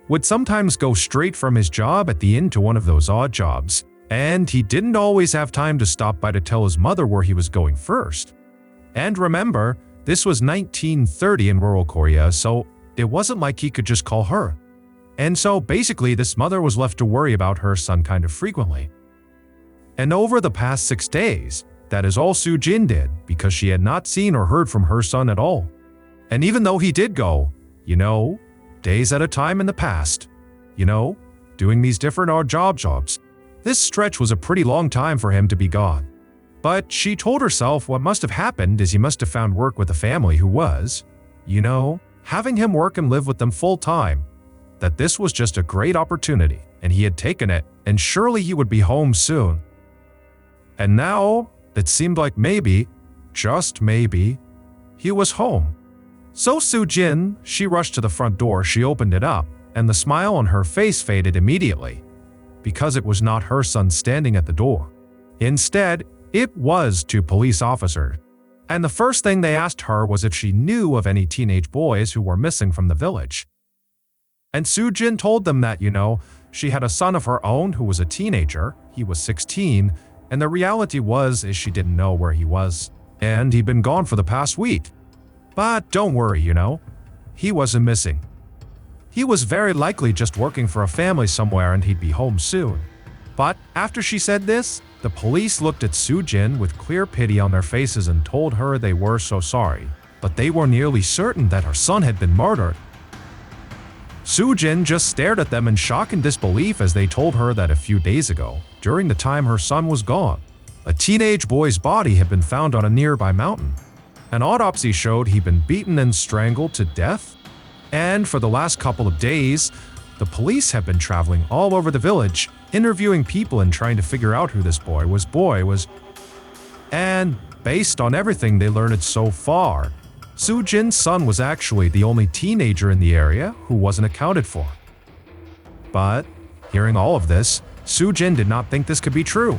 would sometimes go straight from his job at the inn to one of those odd jobs, and he didn't always have time to stop by to tell his mother where he was going first. And remember, this was 1930 in rural Korea, so it wasn't like he could just call her. And so basically this mother was left to worry about her son kind of frequently. And over the past 6 days, that is all Soo-jin did because she had not seen or heard from her son at all. And even though he did go, days at a time in the past, doing these different odd jobs, this stretch was a pretty long time for him to be gone. But she told herself what must have happened is he must have found work with a family who was, having him work and live with them full time. That this was just a great opportunity, and he had taken it, and surely he would be home soon. And now, it seemed like maybe, just maybe, he was home. So Soo-jin, she rushed to the front door, she opened it up, and the smile on her face faded immediately, because it was not her son standing at the door. Instead, it was 2 police officers. And the first thing they asked her was if she knew of any teenage boys who were missing from the village. And Soo-jin told them that, she had a son of her own who was a teenager, he was 16, and the reality was she didn't know where he was, and he'd been gone for the past week. But don't worry, he wasn't missing. He was very likely just working for a family somewhere and he'd be home soon. But after she said this, the police looked at Soo-jin with clear pity on their faces and told her they were so sorry, but they were nearly certain that her son had been murdered. Soo-jin just stared at them in shock and disbelief as they told her that a few days ago, during the time her son was gone, a teenage boy's body had been found on a nearby mountain. An autopsy showed he'd been beaten and strangled to death. And for the last couple of days, the police have been traveling all over the village, interviewing people and trying to figure out who this boy was. And based on everything they learned so far, Soo-jin's son was actually the only teenager in the area who wasn't accounted for. But, hearing all of this, Soo-jin did not think this could be true.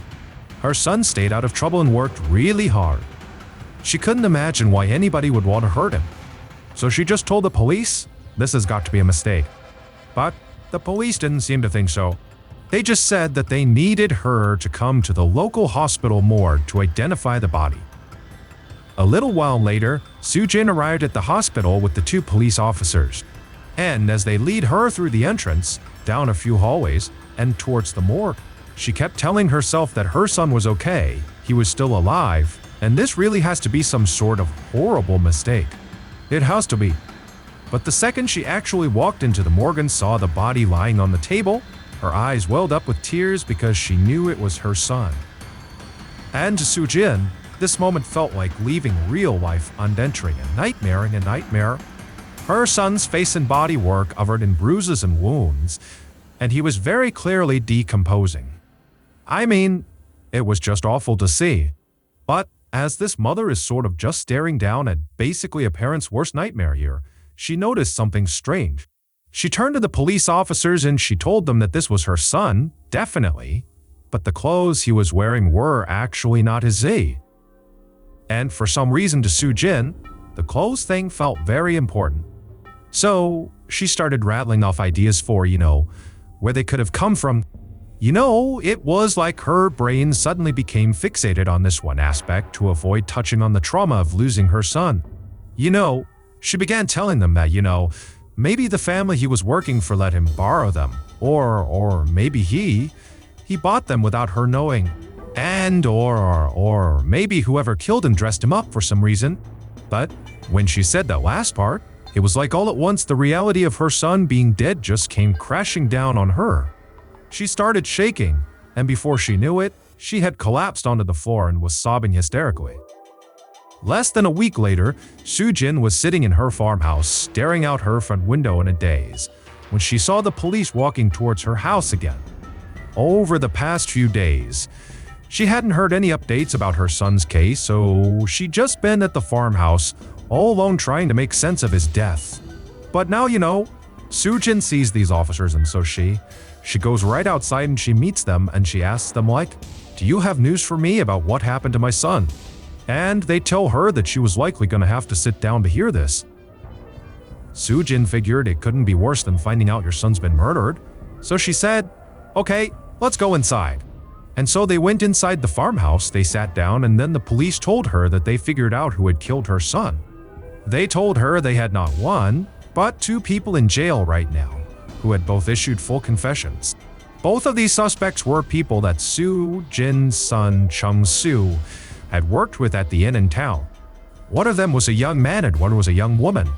Her son stayed out of trouble and worked really hard. She couldn't imagine why anybody would want to hurt him. So she just told the police, this has got to be a mistake. But the police didn't seem to think so. They just said that they needed her to come to the local hospital morgue to identify the body. A little while later, Soo-jin arrived at the hospital with the two police officers. And as they lead her through the entrance, down a few hallways, and towards the morgue, she kept telling herself that her son was okay, he was still alive, and this really has to be some sort of horrible mistake. It has to be. But the second she actually walked into the morgue and saw the body lying on the table, her eyes welled up with tears because she knew it was her son. And to Soo-jin, this moment felt like leaving real life and entering a nightmare in a nightmare. Her son's face and body were covered in bruises and wounds, and he was very clearly decomposing. I mean, it was just awful to see. But as this mother is sort of just staring down at basically a parent's worst nightmare here, she noticed something strange. She turned to the police officers and she told them that this was her son, definitely, but the clothes he was wearing were actually not his. And for some reason to Soo-jin, the clothes thing felt very important. So she started rattling off ideas for, where they could have come from. It was like her brain suddenly became fixated on this one aspect to avoid touching on the trauma of losing her son. She began telling them that, maybe the family he was working for let him borrow them, or maybe he bought them without her knowing. And or maybe whoever killed him dressed him up for some reason. But when she said that last part, it was like all at once the reality of her son being dead just came crashing down on her. She started shaking, and before she knew it, she had collapsed onto the floor and was sobbing hysterically. Less than a week later, Soo-jin was sitting in her farmhouse, staring out her front window in a daze, when she saw the police walking towards her house again. Over the past few days, she hadn't heard any updates about her son's case, so she'd just been at the farmhouse, all alone trying to make sense of his death. But now, Soo-jin sees these officers and so she goes right outside and she meets them and she asks them do you have news for me about what happened to my son? And they tell her that she was likely going to have to sit down to hear this. Soo-jin figured it couldn't be worse than finding out your son's been murdered, so she said, okay, let's go inside. And so they went inside the farmhouse, they sat down, and then the police told her that they figured out who had killed her son. They told her they had not one, but two people in jail right now, who had both issued full confessions. Both of these suspects were people that Soo-jin's son, Chung-soo, had worked with at the inn in town. One of them was a young man and one was a young woman.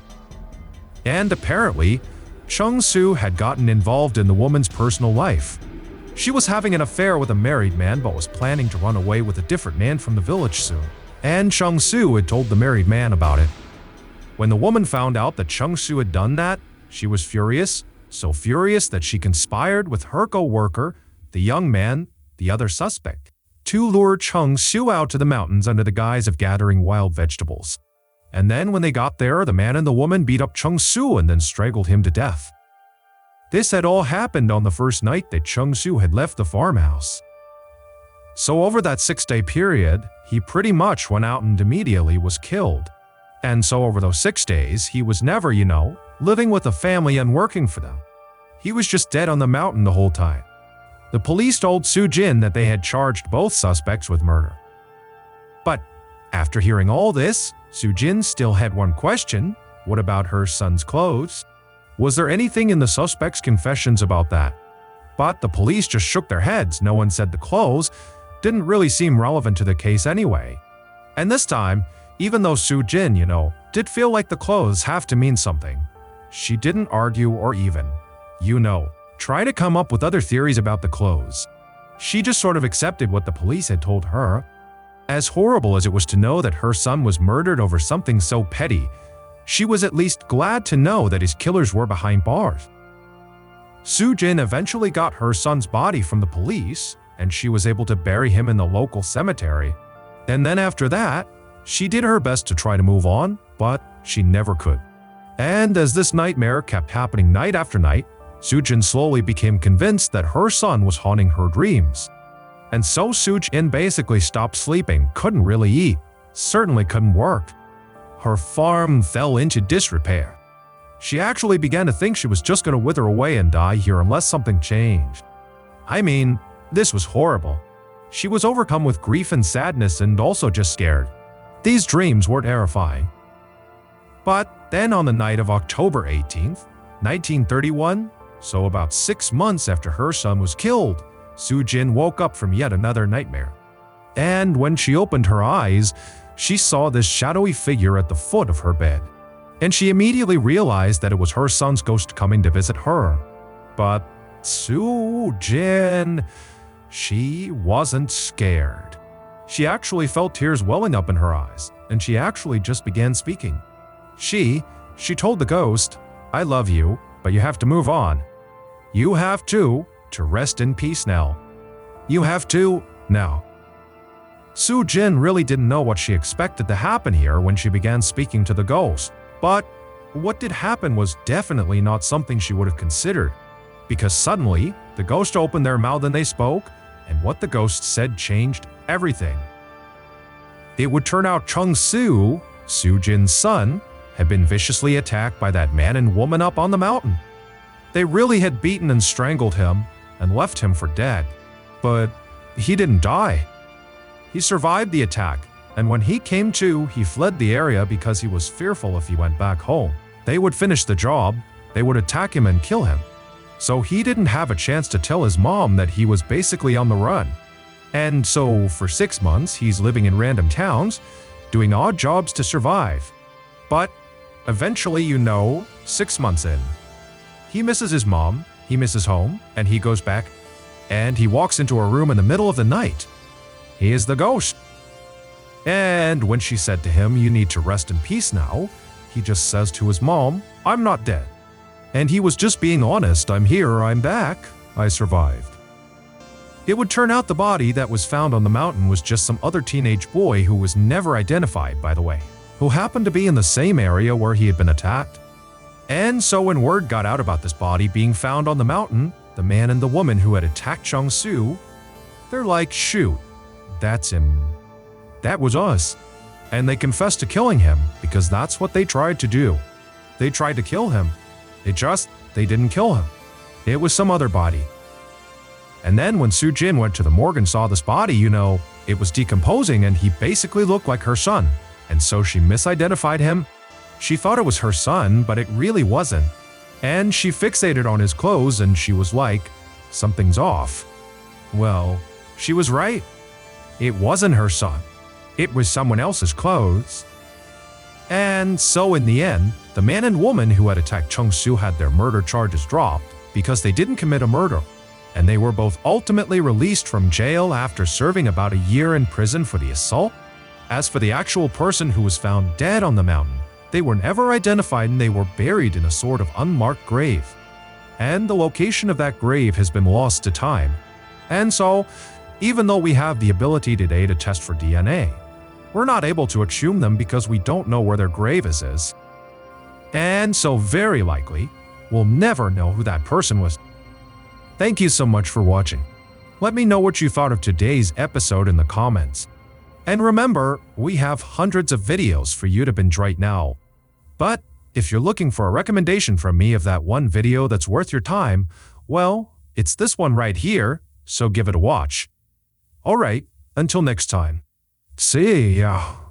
And apparently, Chung-soo had gotten involved in the woman's personal life. She was having an affair with a married man but was planning to run away with a different man from the village soon. And Chung-soo had told the married man about it. When the woman found out that Chung-soo had done that, she was furious, so furious that she conspired with her co-worker, the young man, the other suspect, to lure Chung-soo out to the mountains under the guise of gathering wild vegetables. And then when they got there, the man and the woman beat up Chung-soo and then strangled him to death. This had all happened on the first night that Chung-soo had left the farmhouse. So over that 6-day period, he pretty much went out and immediately was killed. And so over those 6 days, he was never, living with a family and working for them. He was just dead on the mountain the whole time. The police told Soo-jin that they had charged both suspects with murder. But after hearing all this, Soo-jin still had one question. What about her son's clothes? Was there anything in the suspect's confessions about that? But the police just shook their heads. No one said the clothes didn't really seem relevant to the case anyway. And this time, even though Soo-jin, did feel like the clothes have to mean something, She didn't argue or even, try to come up with other theories about the clothes. She just sort of accepted what the police had told her. As horrible as it was to know that her son was murdered over something so petty, she was at least glad to know that his killers were behind bars. Soo-jin eventually got her son's body from the police, and she was able to bury him in the local cemetery. And then after that, she did her best to try to move on, but she never could. And as this nightmare kept happening night after night, Soo-jin slowly became convinced that her son was haunting her dreams. And so Soo-jin basically stopped sleeping, couldn't really eat, certainly couldn't work. Her farm fell into disrepair. She actually began to think she was just going to wither away and die here unless something changed. I mean, this was horrible. She was overcome with grief and sadness and also just scared. These dreams were terrifying. But then on the night of October 18th, 1931, so about 6 months after her son was killed, Soo-jin woke up from yet another nightmare. And when she opened her eyes, she saw this shadowy figure at the foot of her bed. And she immediately realized that it was her son's ghost coming to visit her. But Soo-jin, she wasn't scared. She actually felt tears welling up in her eyes, and she actually just began speaking. She told the ghost, "I love you, but you have to move on. You have to rest in peace now. You have to now." Soo-jin really didn't know what she expected to happen here when she began speaking to the ghost. But what did happen was definitely not something she would have considered, because suddenly the ghost opened their mouth and they spoke, and what the ghost said changed everything. It would turn out Chung-soo, Soo-jin's son, had been viciously attacked by that man and woman up on the mountain. They really had beaten and strangled him and left him for dead. But he didn't die. He survived the attack, and when he came to, he fled the area because he was fearful if he went back home, they would finish the job, they would attack him and kill him. So he didn't have a chance to tell his mom that he was basically on the run. And so for 6 months, he's living in random towns, doing odd jobs to survive. But eventually, 6 months in, he misses his mom, he misses home, and he goes back, and he walks into a room in the middle of the night. He is the ghost. And when she said to him, "You need to rest in peace now," he just says to his mom, "I'm not dead." And he was just being honest. "I'm here, I'm back, I survived." It would turn out the body that was found on the mountain was just some other teenage boy who was never identified, by the way, who happened to be in the same area where he had been attacked. And so when word got out about this body being found on the mountain, the man and the woman who had attacked Chung-soo, they're like, "Shoot, that's him. That was us." And they confessed to killing him because that's what they tried to do. They tried to kill him. They didn't kill him. It was some other body. And then when Soo-jin went to the morgue and saw this body, it was decomposing and he basically looked like her son. And so she misidentified him. She thought it was her son, but it really wasn't. And she fixated on his clothes and she was like, "Something's off." Well, she was right. It wasn't her son. It was someone else's clothes. And so in the end, the man and woman who had attacked Chung-soo had their murder charges dropped because they didn't commit a murder. And they were both ultimately released from jail after serving about a year in prison for the assault. As for the actual person who was found dead on the mountain, they were never identified and they were buried in a sort of unmarked grave. And the location of that grave has been lost to time. And so, even though we have the ability today to test for DNA, we're not able to exhume them because we don't know where their grave is. And so very likely, we'll never know who that person was. Thank you so much for watching. Let me know what you thought of today's episode in the comments. And remember, we have hundreds of videos for you to binge right now. But if you're looking for a recommendation from me of that one video that's worth your time, well, it's this one right here, so give it a watch. Alright, until next time. See ya.